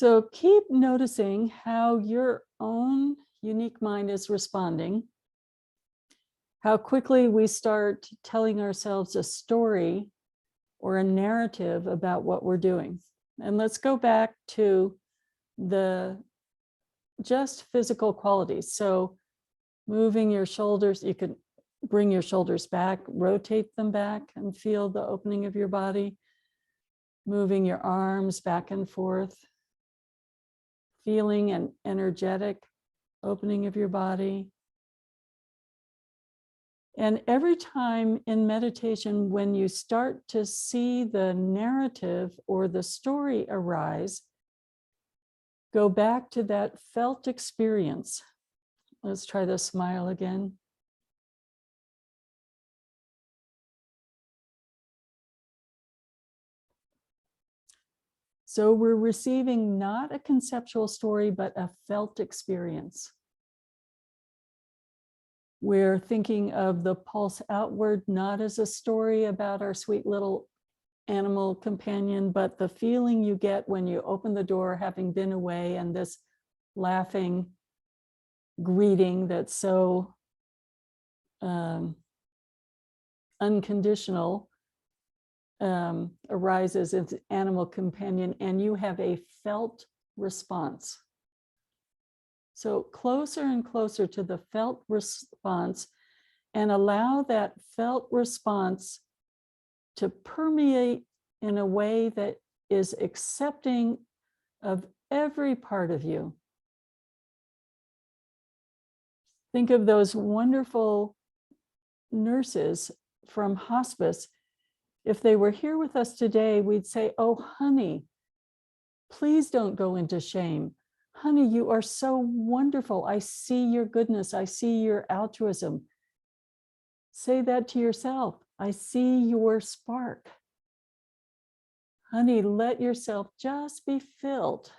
So keep noticing how your own unique mind is responding, how quickly we start telling ourselves a story or a narrative about what we're doing. And let's go back to the just physical qualities. So moving your shoulders, you can bring your shoulders back, rotate them back and feel the opening of your body, moving your arms back and forth, feeling an energetic opening of your body. And every time in meditation, when you start to see the narrative or the story arise, go back to that felt experience. Let's try the smile again. So we're receiving not a conceptual story, but a felt experience. We're thinking of the pulse outward, not as a story about our sweet little animal companion, but the feeling you get when you open the door, having been away, and this laughing greeting that's so unconditional arises as animal companion, and you have a felt response. So closer and closer to the felt response, and allow that felt response to permeate in a way that is accepting of every part of you. Think of those wonderful nurses from hospice. If they were here with us today, we'd say, "Oh, honey, please don't go into shame. Honey, you are so wonderful. I see your goodness. I see your altruism." Say that to yourself. I see your spark. Honey, let yourself just be filled.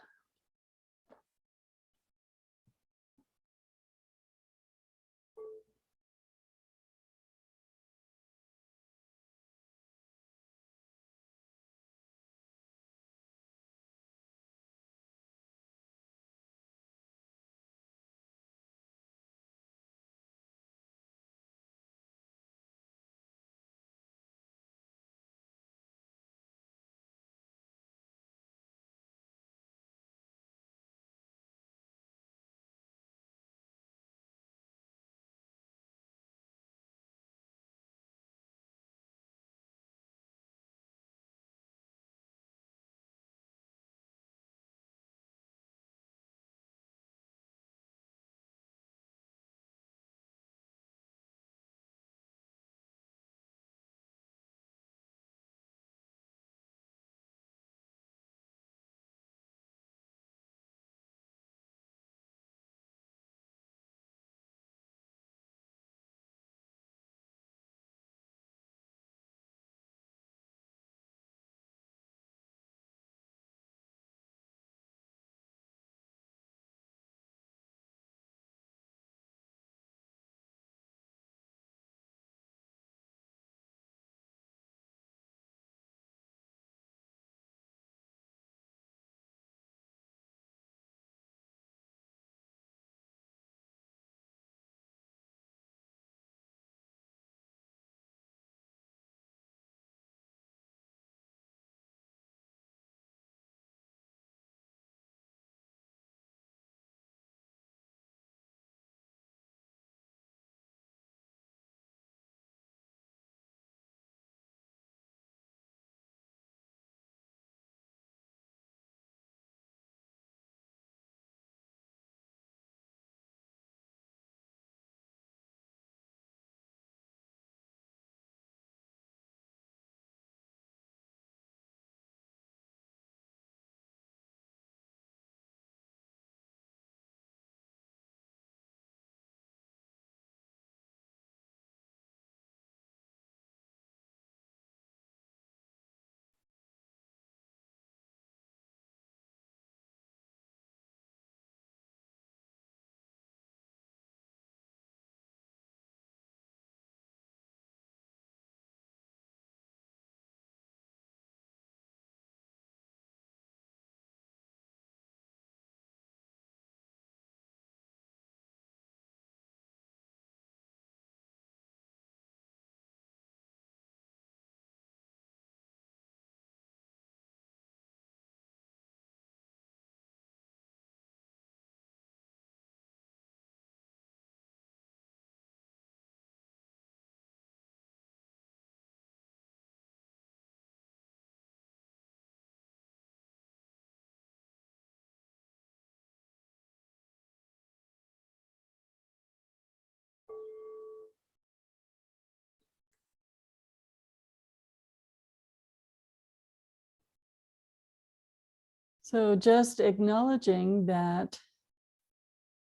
So just acknowledging that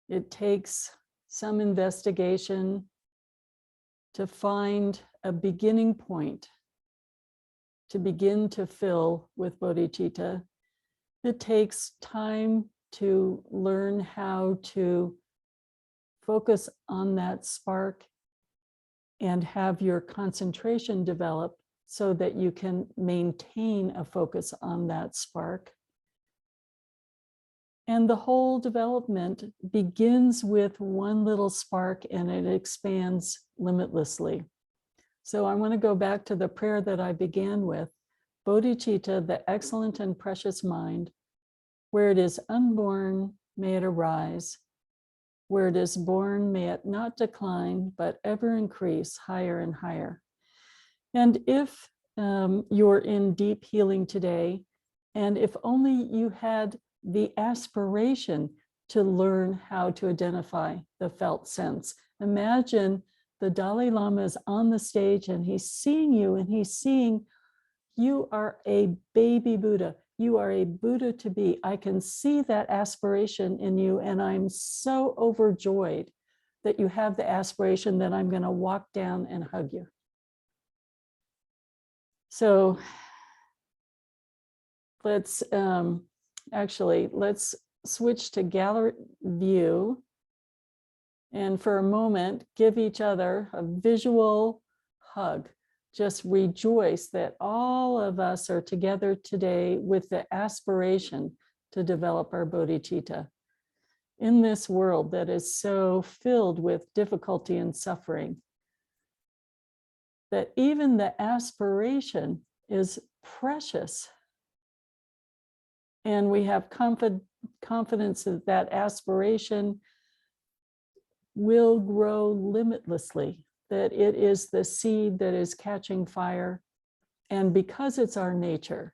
it takes some investigation to find a beginning point to begin to fill with bodhicitta. It takes time to learn how to focus on that spark and have your concentration develop so that you can maintain a focus on that spark. And the whole development begins with one little spark and it expands limitlessly. So I want to go back to the prayer that I began with. Bodhicitta, the excellent and precious mind, where it is unborn, may it arise. Where it is born, may it not decline, but ever increase higher and higher. And if you're in deep healing today, and if only you had the aspiration to learn how to identify the felt sense. Imagine the Dalai Lama is on the stage and he's seeing you and he's seeing you are a baby Buddha. You are a Buddha to be. I can see that aspiration in you, and I'm so overjoyed that you have the aspiration that I'm going to walk down and hug you. So let's let's switch to gallery view. And for a moment, give each other a visual hug. Just rejoice that all of us are together today with the aspiration to develop our bodhicitta in this world that is so filled with difficulty and suffering, that even the aspiration is precious. And we have confidence that that aspiration will grow limitlessly, that it is the seed that is catching fire. And because it's our nature,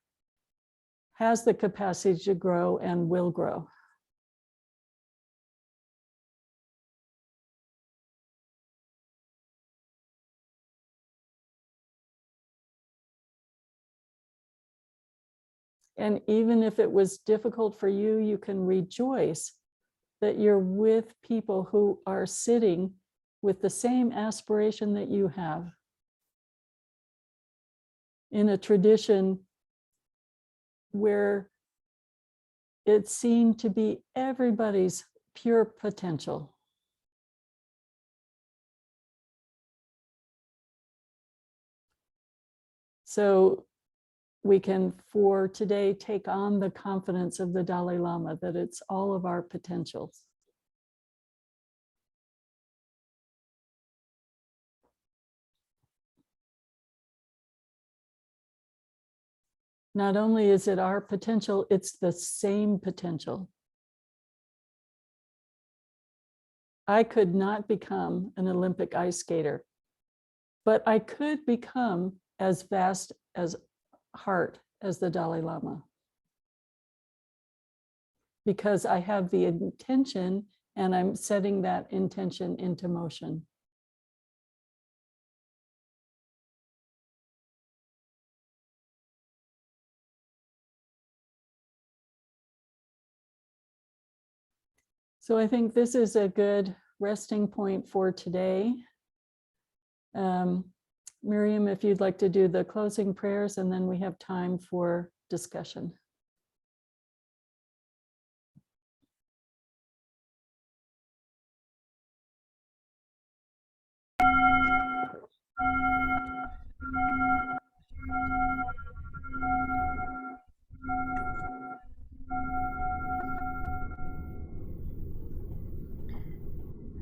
has the capacity to grow and will grow. And even if it was difficult for you, you can rejoice that you're with people who are sitting with the same aspiration that you have in a tradition where it's seen to be everybody's pure potential. So we can, for today, take on the confidence of the Dalai Lama that it's all of our potentials. Not only is it our potential, it's the same potential. I could not become an Olympic ice skater, but I could become as vast as heart as the Dalai Lama, because I have the intention and I'm setting that intention into motion. So I think this is a good resting point for today. Miriam, if you'd like to do the closing prayers, and then we have time for discussion.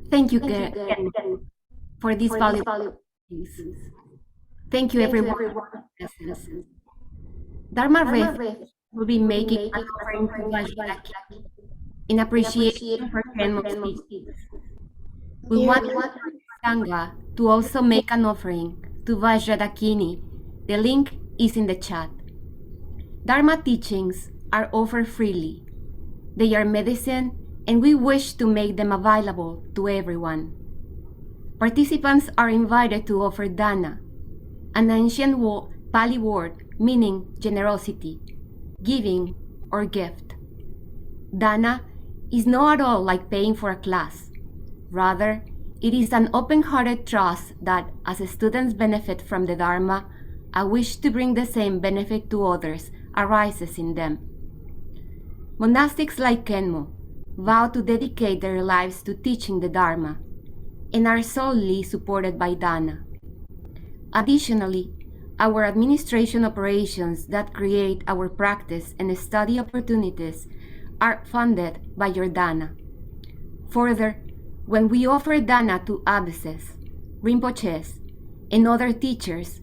Thank you, Ken, for these valuable things. Thank you, everyone. Dharma Ref will be making an offering to Vajra in appreciation for Khenmo's speech. We want Sangha to also make an offering to Vajra Dakini. The link is in the chat. Dharma teachings are offered freely. They are medicine, and we wish to make them available to everyone. Participants are invited to offer dana, an ancient Pali word meaning generosity, giving, or gift. Dana is not at all like paying for a class. Rather, it is an open-hearted trust that, as students benefit from the Dharma, a wish to bring the same benefit to others arises in them. Monastics like Khenmo vow to dedicate their lives to teaching the Dharma and are solely supported by Dana. Additionally, our administration operations that create our practice and study opportunities are funded by your Dana. Further, when we offer Dana to abbesses, rinpoches, and other teachers,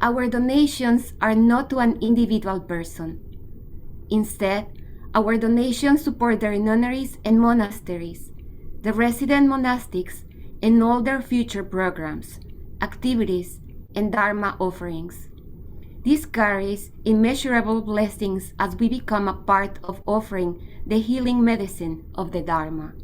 our donations are not to an individual person. Instead, our donations support their nunneries and monasteries, the resident monastics, and all their future programs, activities, and Dharma offerings. This carries immeasurable blessings as we become a part of offering the healing medicine of the Dharma.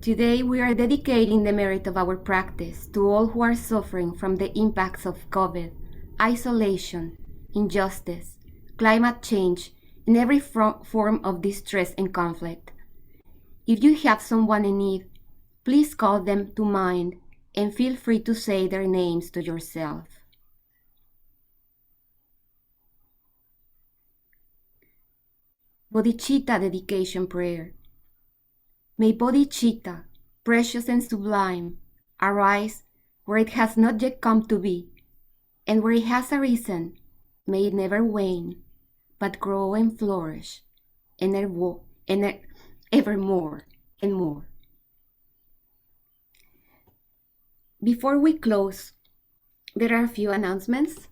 Today, we are dedicating the merit of our practice to all who are suffering from the impacts of COVID, isolation, injustice, climate change, and every form of distress and conflict. If you have someone in need, please call them to mind and feel free to say their names to yourself. Bodhicitta Dedication Prayer. May Bodhicitta, precious and sublime, arise where it has not yet come to be, and where it has arisen, may it never wane, but grow and flourish, and ever more and more. Before we close, there are a few announcements.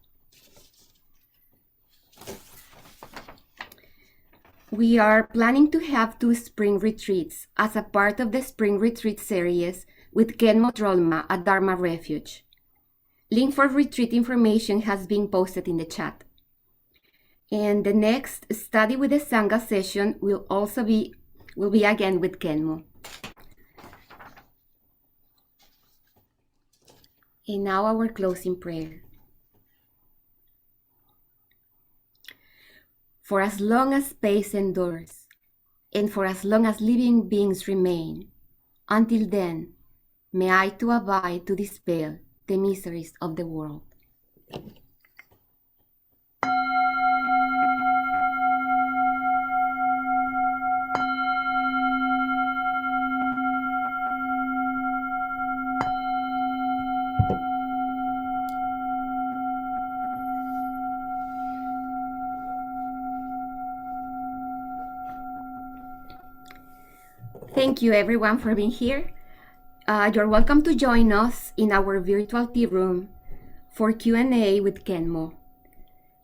We are planning to have 2 spring retreats as a part of the spring retreat series with Khenmo Drolma at Dharma Refuge. Link for retreat information has been posted in the chat. And the next Study with the Sangha session will be again with Khenmo. And now our closing prayer. For as long as space endures, and for as long as living beings remain, until then, may I too abide to dispel the miseries of the world. Thank you everyone for being here. You're welcome to join us in our virtual tea room for Q&A with Khenmo.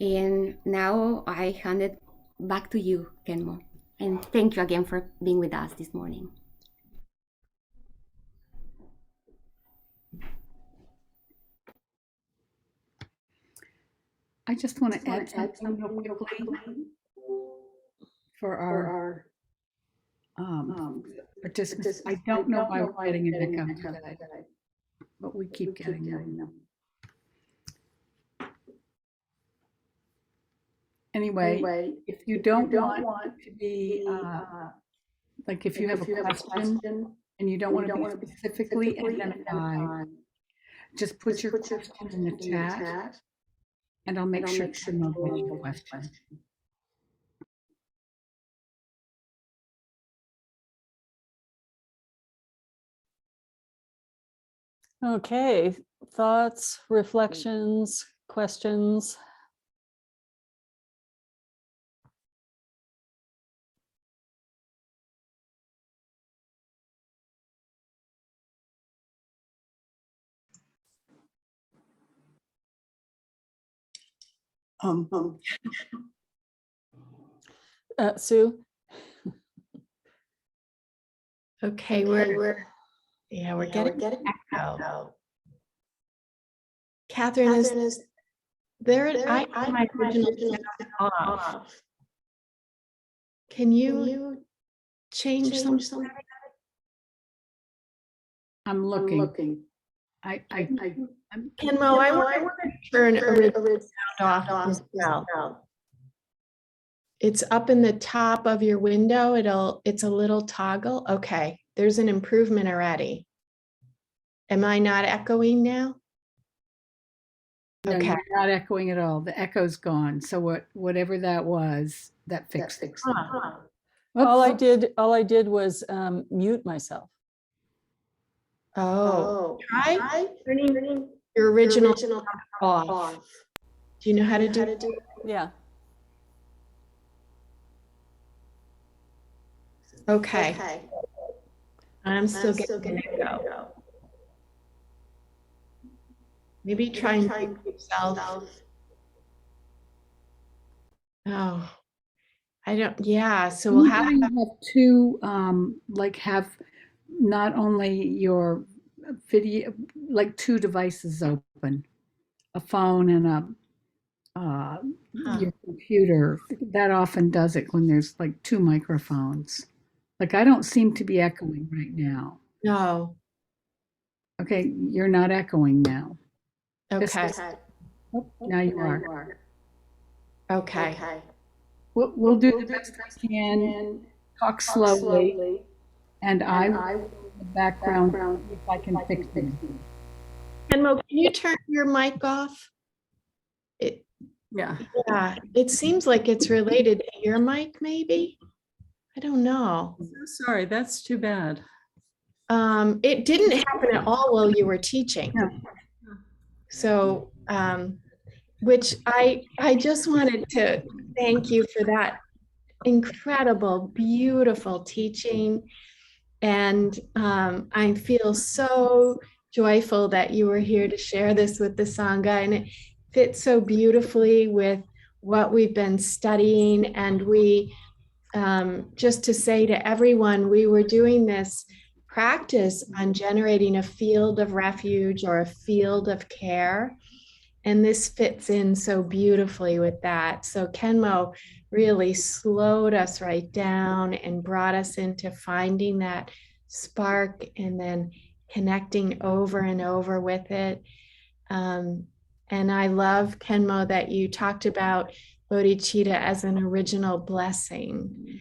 And now I hand it back to you, Khenmo. And thank you again for being with us this morning. I just want to add something real quickly for our participants. I don't know why we're getting an echo today, but we keep getting them. Anyway, if you don't want to be, like if you have a question and you don't want to be specifically identified, just put your question in the chat and I'll make sure to know your question. Okay, thoughts, reflections, questions? Sue? Okay, we're getting echo. Catherine, is there I have my original sound off. Can you change something? I'm looking. I Khenmo, I want to turn original sound off as well. It's up in the top of your window. It's a little toggle. Okay, there's an improvement already. Am I not echoing now? No, Okay. you're not echoing at all. The echo's gone. So whatever that was, that fixed it. All I Oops. did was mute myself. Oh, try turning your original off. Do you know how to do it? Yeah. Okay. I'm still getting an echo. Maybe try and mute yourself. Oh, I don't, yeah, so we'll have, Anytime you have two, like have not only your video, like two devices open, a phone and your computer, that often does it when there's like two microphones. Like I don't seem to be echoing right now. no, Okay, you're not echoing now. okay, Oh, now you are. okay. We'll do the best we can, talk slowly, and I will in the background see if I can fix it. Khenmo, can you turn your mic off? Yeah. Yeah, it seems like it's related to your mic, maybe? I don't know. So sorry, that's too bad. It didn't happen at all while you were teaching. No. So, which I just wanted to thank you for that incredible, beautiful teaching. And I feel so joyful that you were here to share this with the Sangha. And it fits so beautifully with what we've been studying. And we, just to say to everyone, we were doing this practice on generating a field of refuge or a field of care. And this fits in so beautifully with that. So Khenmo really slowed us right down and brought us into finding that spark and then connecting over and over with it. And I love, Khenmo, that you talked about Bodhicitta as an original blessing.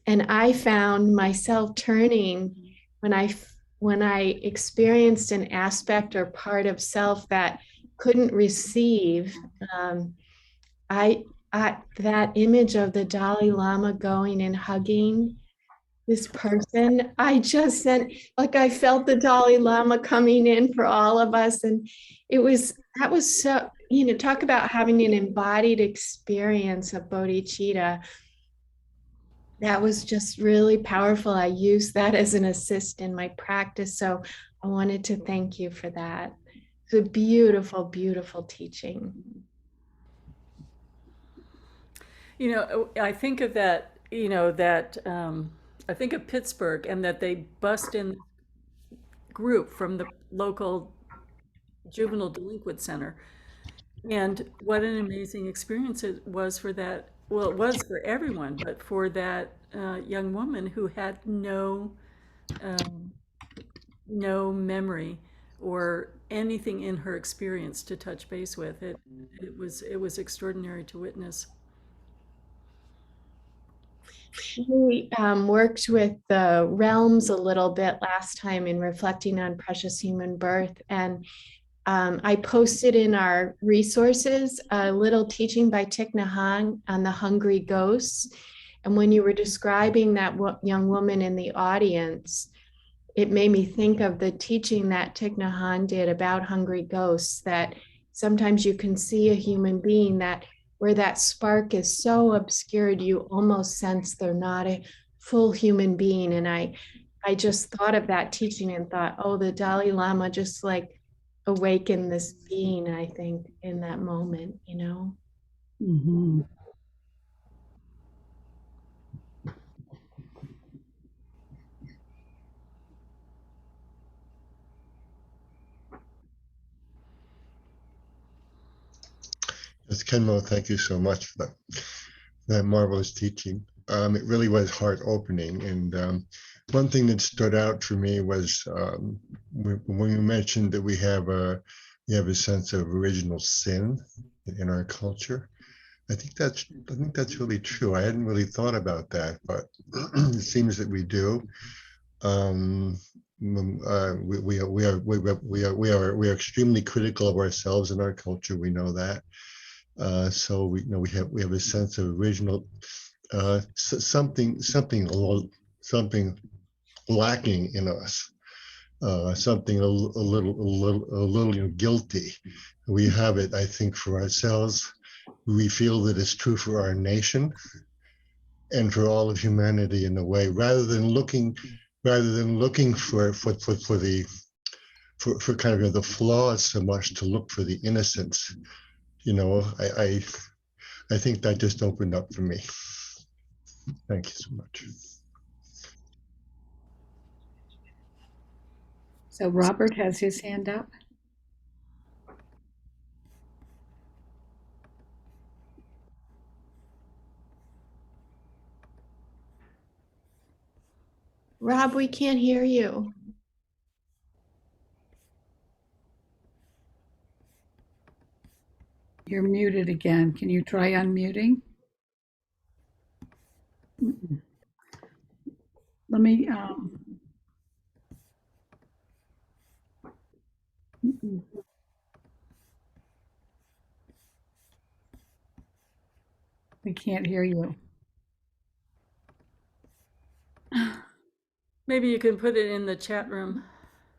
And I found myself turning when I experienced an aspect or part of self that couldn't receive, that image of the Dalai Lama going and hugging this person, I just sent, like I felt the Dalai Lama coming in for all of us. And that was so, talk about having an embodied experience of bodhicitta. That was just really powerful. I used that as an assist in my practice. So I wanted to thank you for that. It's a beautiful, beautiful teaching. I think of that, I think of Pittsburgh and that they bust in group from the local juvenile delinquent center. And what an amazing experience it was for that. Well, it was for everyone, but for that young woman who had no memory or anything in her experience to touch base with. It was extraordinary to witness. We worked with the realms a little bit last time in reflecting on precious human birth. And I posted in our resources a little teaching by Thich Nhat Hanh on the hungry ghosts. And when you were describing that young woman in the audience, it made me think of the teaching that Thich Nhat Hanh did about hungry ghosts, that sometimes you can see a human being that where that spark is so obscured, you almost sense they're not a full human being. And I just thought of that teaching and thought, oh, the Dalai Lama just like awakened this being, I think, in that moment, Mm-hmm. Yes, Khenmo, thank you so much for that marvelous teaching. It really was heart opening, and one thing that stood out for me was when you mentioned that we have a sense of original sin in our culture. I think that's really true. I hadn't really thought about that, but it seems that we do. We are extremely critical of ourselves in our culture. We know that. So we have a sense of original something lacking in us, something a little guilty. We have it, I think, for ourselves. We feel that it's true for our nation and for all of humanity in a way, rather than looking for kind of the flaws so much, to look for the innocence. I think that just opened up for me. Thank you so much. So Robert has his hand up. Rob, we can't hear you. You're muted again. Can you try unmuting? Let me. We can't hear you. Maybe you can put it in the chat room.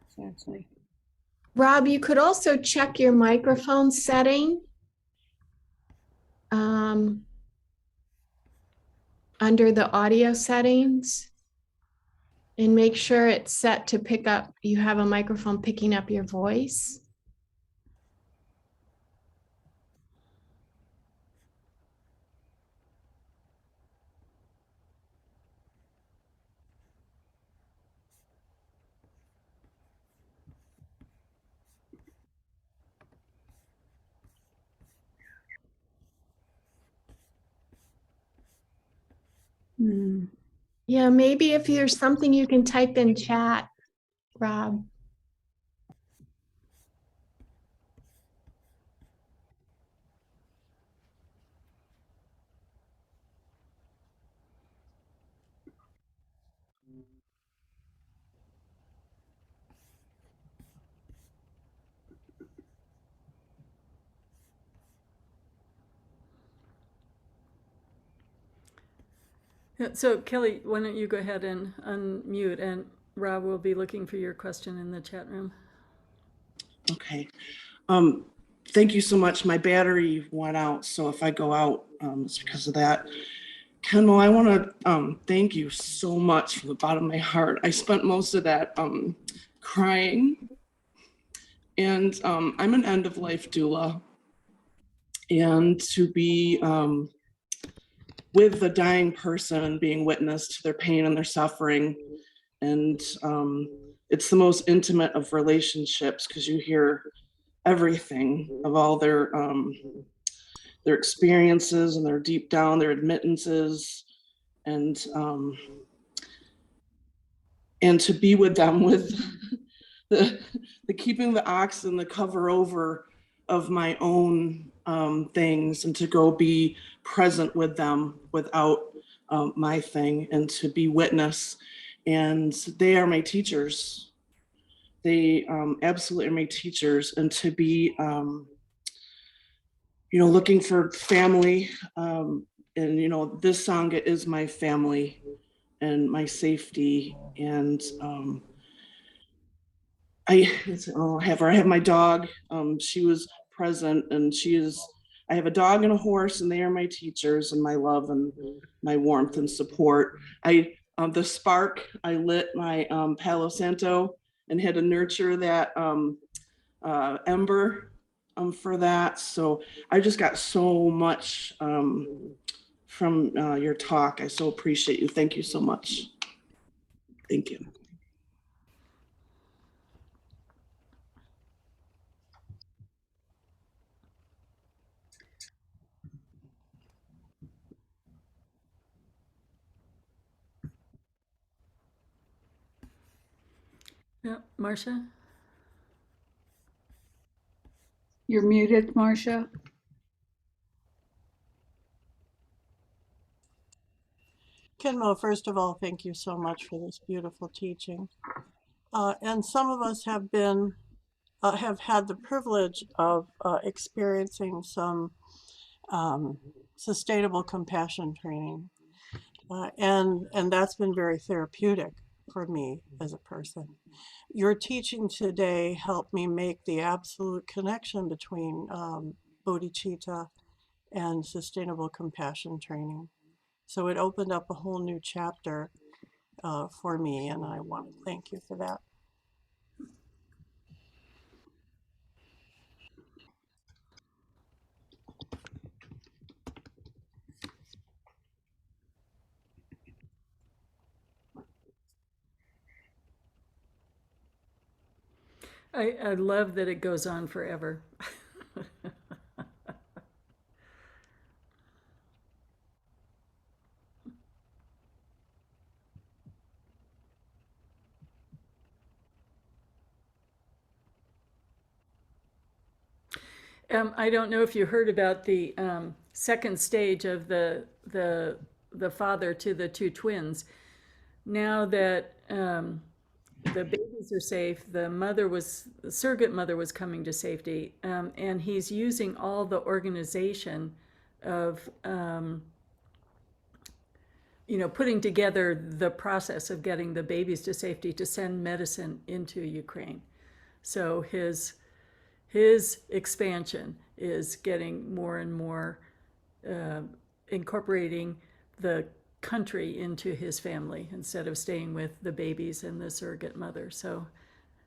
Exactly. Rob, you could also check your microphone setting under the audio settings and make sure it's set to pick up, you have a microphone picking up your voice. Yeah, maybe if there's something you can type in chat, Rob. Yeah, so Kelly, why don't you go ahead and unmute, and Rob will be looking for your question in the chat room. Okay. Thank you so much. My battery went out, so if I go out, it's because of that. Khenmo, I want to thank you so much from the bottom of my heart. I spent most of that crying, and I'm an end-of-life doula, and to be with the dying person and being witness to their pain and their suffering, and it's the most intimate of relationships because you hear everything of all their experiences and their deep down, their admittances, and to be with them with the keeping the oxen, the cover over of my own things, and to go be present with them without my thing, and to be witness. And they are my teachers. They absolutely are my teachers, and to be looking for family, and this Sangha is my family and my safety. And I have my dog. She was present, and I have a dog and a horse, and they are my teachers and my love and my warmth and support. The spark, I lit my Palo Santo and had to nurture that ember for that. So I just got so much from your talk. I so appreciate you. Thank you so much. Thank you. Yeah, Marcia? You're muted, Marcia. Khenmo, first of all, thank you so much for this beautiful teaching. And some of us have had the privilege of experiencing some sustainable compassion training, and that's been very therapeutic for me as a person. Your teaching today helped me make the absolute connection between Bodhicitta and sustainable compassion training. So it opened up a whole new chapter for me, and I want to thank you for that. I love that it goes on forever. I don't know if you heard about the second stage of the father to the two twins. Now that the babies are safe, the surrogate mother was coming to safety, and he's using all the organization of putting together the process of getting the babies to safety to send medicine into Ukraine. So his expansion is getting more and more incorporating the country into his family instead of staying with the babies and the surrogate mother. So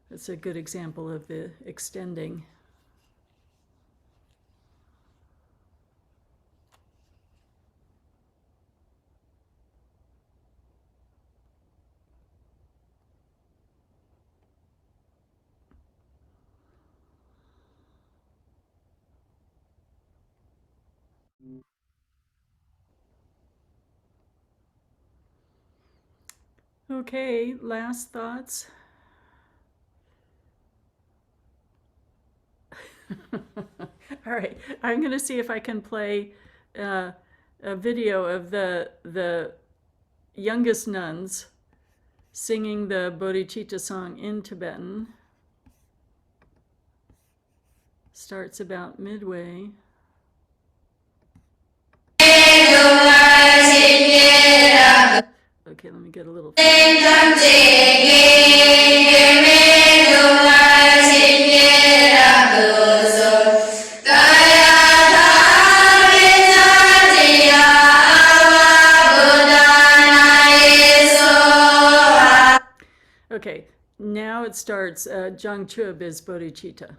that's a good example of the extending. Okay, last thoughts. All right, I'm going to see if I can play a video of the youngest nuns singing the Bodhicitta song in Tibetan. Starts about midway. Okay, let me get a little. Okay, now it starts. Jangchub is Bodhicitta.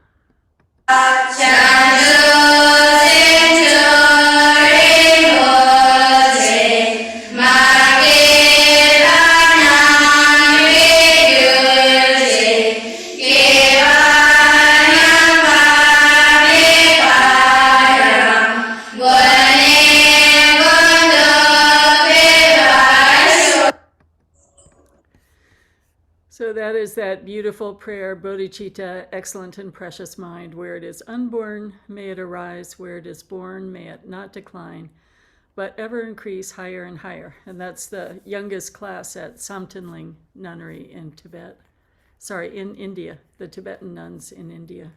So that is that beautiful prayer, Bodhicitta, excellent and precious mind. Where it is unborn, may it arise. Where it is born, may it not decline, but ever increase higher and higher. And that's the youngest class at Samtenling Nunnery in Tibet. Sorry, in India, the Tibetan nuns in India.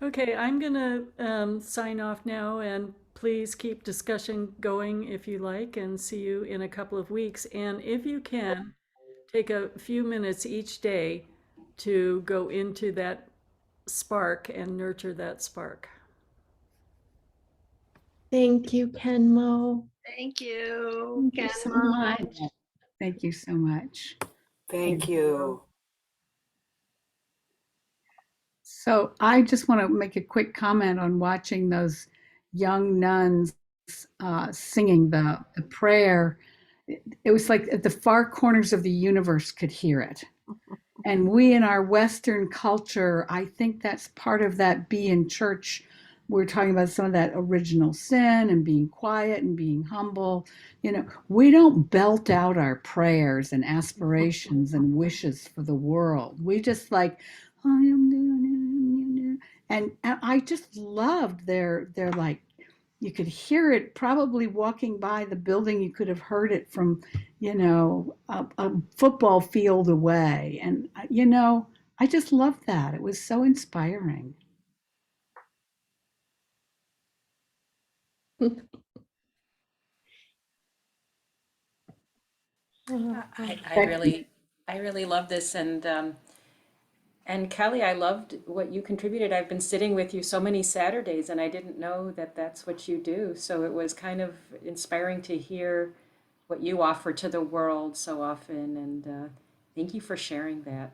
Okay, I'm going to sign off now, and please keep discussion going if you like, and see you in a couple of weeks. And if you can, take a few minutes each day to go into that spark and nurture that spark. Thank you, Khenmo. Thank you. Thank you so much. Thank you so much. Thank you. So I just want to make a quick comment on watching those young nuns singing the prayer. It was like at the far corners of the universe could hear it. And we in our Western culture, I think that's part of that be in church we're talking about some of that original sin and being quiet and being humble. We don't belt out our prayers and aspirations and wishes for the world. We just like, I am doing it. And I just loved their like, you could hear it probably walking by the building. You could have heard it from, a football field away. And, I just loved that. It was so inspiring. I really love this, and Kelly, I loved what you contributed. I've been sitting with you so many Saturdays, and I didn't know that that's what you do. So it was kind of inspiring to hear what you offer to the world so often, and thank you for sharing that.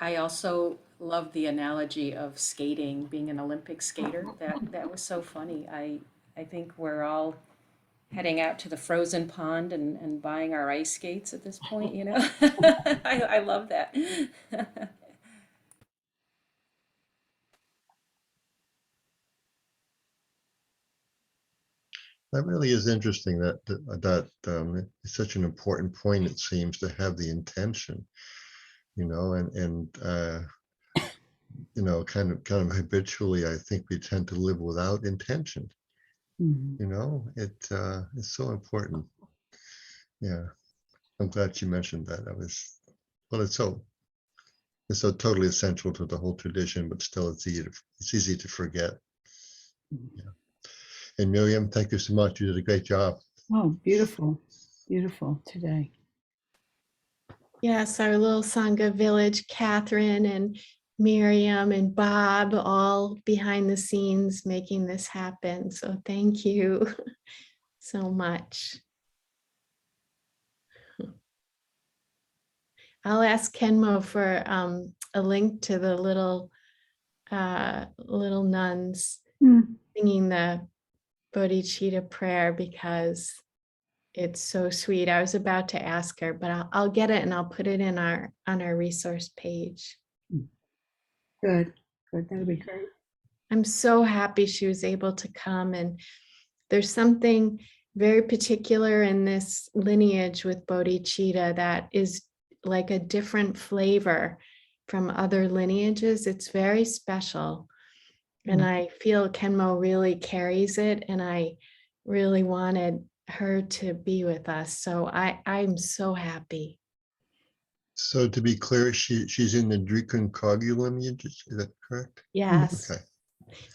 I also love the analogy of skating, being an Olympic skater. That was so funny. I think we're all heading out to the frozen pond and buying our ice skates at this point, I love that. That really is interesting. It's such an important point. It seems to have the intention, kind of habitually, I think we tend to live without intention. It's so important. Yeah, I'm glad you mentioned that. It's so totally essential to the whole tradition, but still it's easy to forget. Yeah. And Miriam, thank you so much. You did a great job. Oh, beautiful today. Yes, our little Sangha village, Catherine and Miriam and Bob, all behind the scenes making this happen. So thank you so much. I'll ask Khenmo for a link to the little nuns singing the Bodhicitta prayer, because it's so sweet. I was about to ask her, but I'll get it and I'll put it on our resource page. Good. That'll be great. I'm so happy she was able to come, and there's something very particular in this lineage with Bodhicitta that is like a different flavor from other lineages. It's very special. And I feel Khenmo really carries it, and I really wanted her to be with us. So I'm so happy. So to be clear, she's in the Drikung lineage, is that correct? Yes. Okay.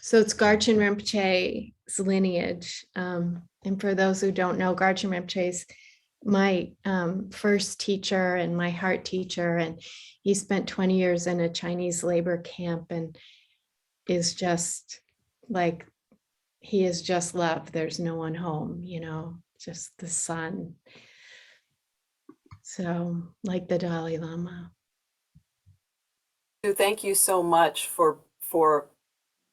So it's Garchen Rinpoche's lineage. And for those who don't know, Garchen Rinpoche's my first teacher and my heart teacher. And he spent 20 years in a Chinese labor camp and is just like, he is just love. There's no one home, just the sun. So like the Dalai Lama. Thank you so much for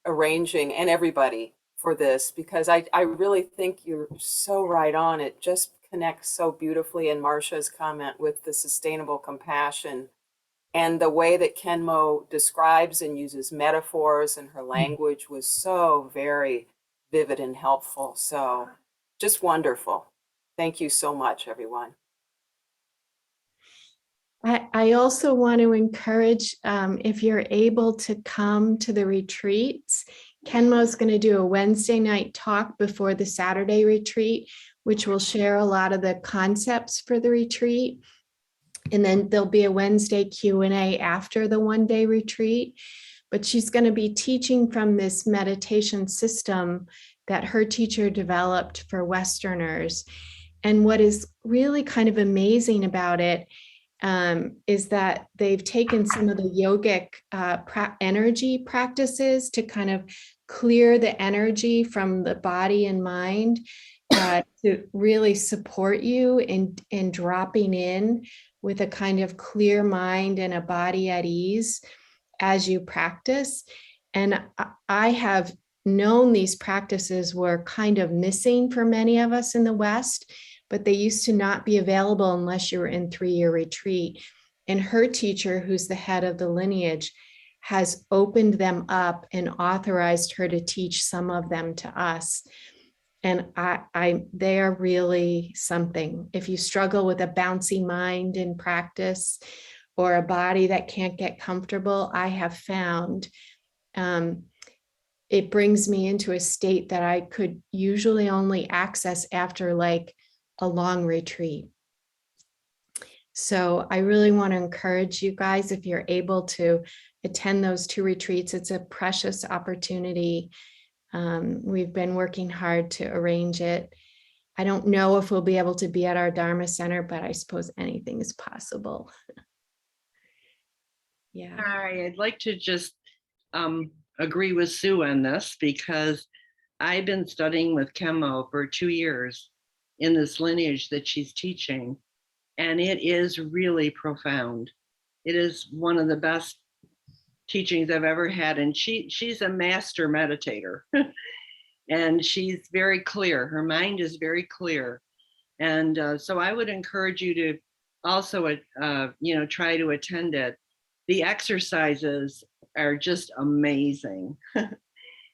arranging, and everybody, for this, because I really think you're so right on. It just connects so beautifully. And Marcia's comment with the sustainable compassion and the way that Khenmo describes and uses metaphors, and her language was so very vivid and helpful. So just wonderful. Thank you so much, everyone. I also want to encourage, if you're able to come to the retreats, Khenmo's going to do a Wednesday night talk before the Saturday retreat, which will share a lot of the concepts for the retreat. And then there'll be a Wednesday Q&A after the one-day retreat. But she's going to be teaching from this meditation system that her teacher developed for Westerners. And what is really kind of amazing about it is that they've taken some of the yogic energy practices to kind of clear the energy from the body and mind to really support you in dropping in with a kind of clear mind and a body at ease as you practice. And I have known these practices were kind of missing for many of us in the West, but they used to not be available unless you were in 3-year retreat. And her teacher, who's the head of the lineage, has opened them up and authorized her to teach some of them to us. And they are really something. If you struggle with a bouncy mind in practice or a body that can't get comfortable, I have found it brings me into a state that I could usually only access after like a long retreat. So I really want to encourage you guys, if you're able to attend those 2 retreats, it's a precious opportunity. We've been working hard to arrange it. I don't know if we'll be able to be at our Dharma Center, but I suppose anything is possible. Yeah. Hi, I'd like to just agree with Sue on this, because I've been studying with Khenmo for 2 years in this lineage that she's teaching, and it is really profound. It is one of the best teachings I've ever had, and she's a master meditator. And she's very clear. Her mind is very clear. And so I would encourage you to also, try to attend it. The exercises are just amazing.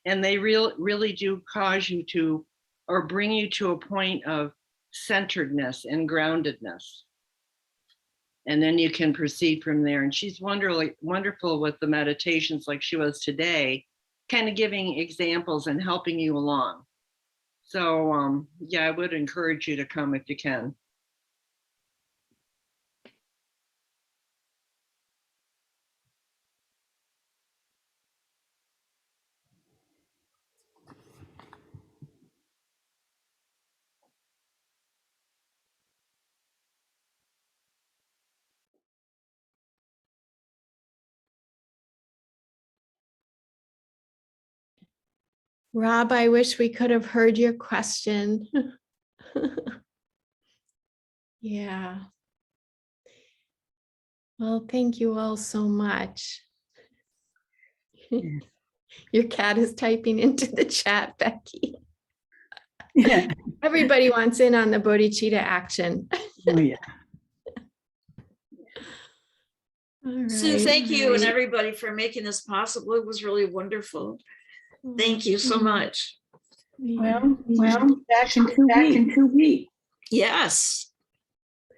And they really do cause you to, or bring you to a point of centeredness and groundedness. And then you can proceed from there. And she's wonderful with the meditations like she was today, kind of giving examples and helping you along. So yeah, I would encourage you to come if you can. Rob, I wish we could have heard your question. Yeah. Well, thank you all so much. Your cat is typing into the chat, Becky. Yeah. Everybody wants in on the Bodhicitta action. Oh, yeah. All Sue, right. thank you and everybody for making this possible. It was really wonderful. Thank you so much. Well, back in 2 weeks. Yes.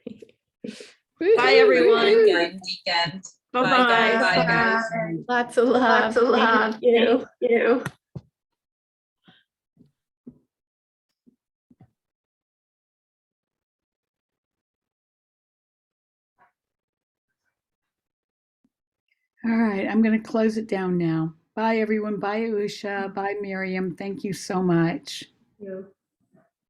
Woo-hoo. Bye, everyone. Good weekend. Bye-bye. Bye, guys. Lots of love. Thank you. All right, I'm going to close it down now. Bye, everyone. Bye, Usha. Bye, Miriam. Thank you so much. Thank you.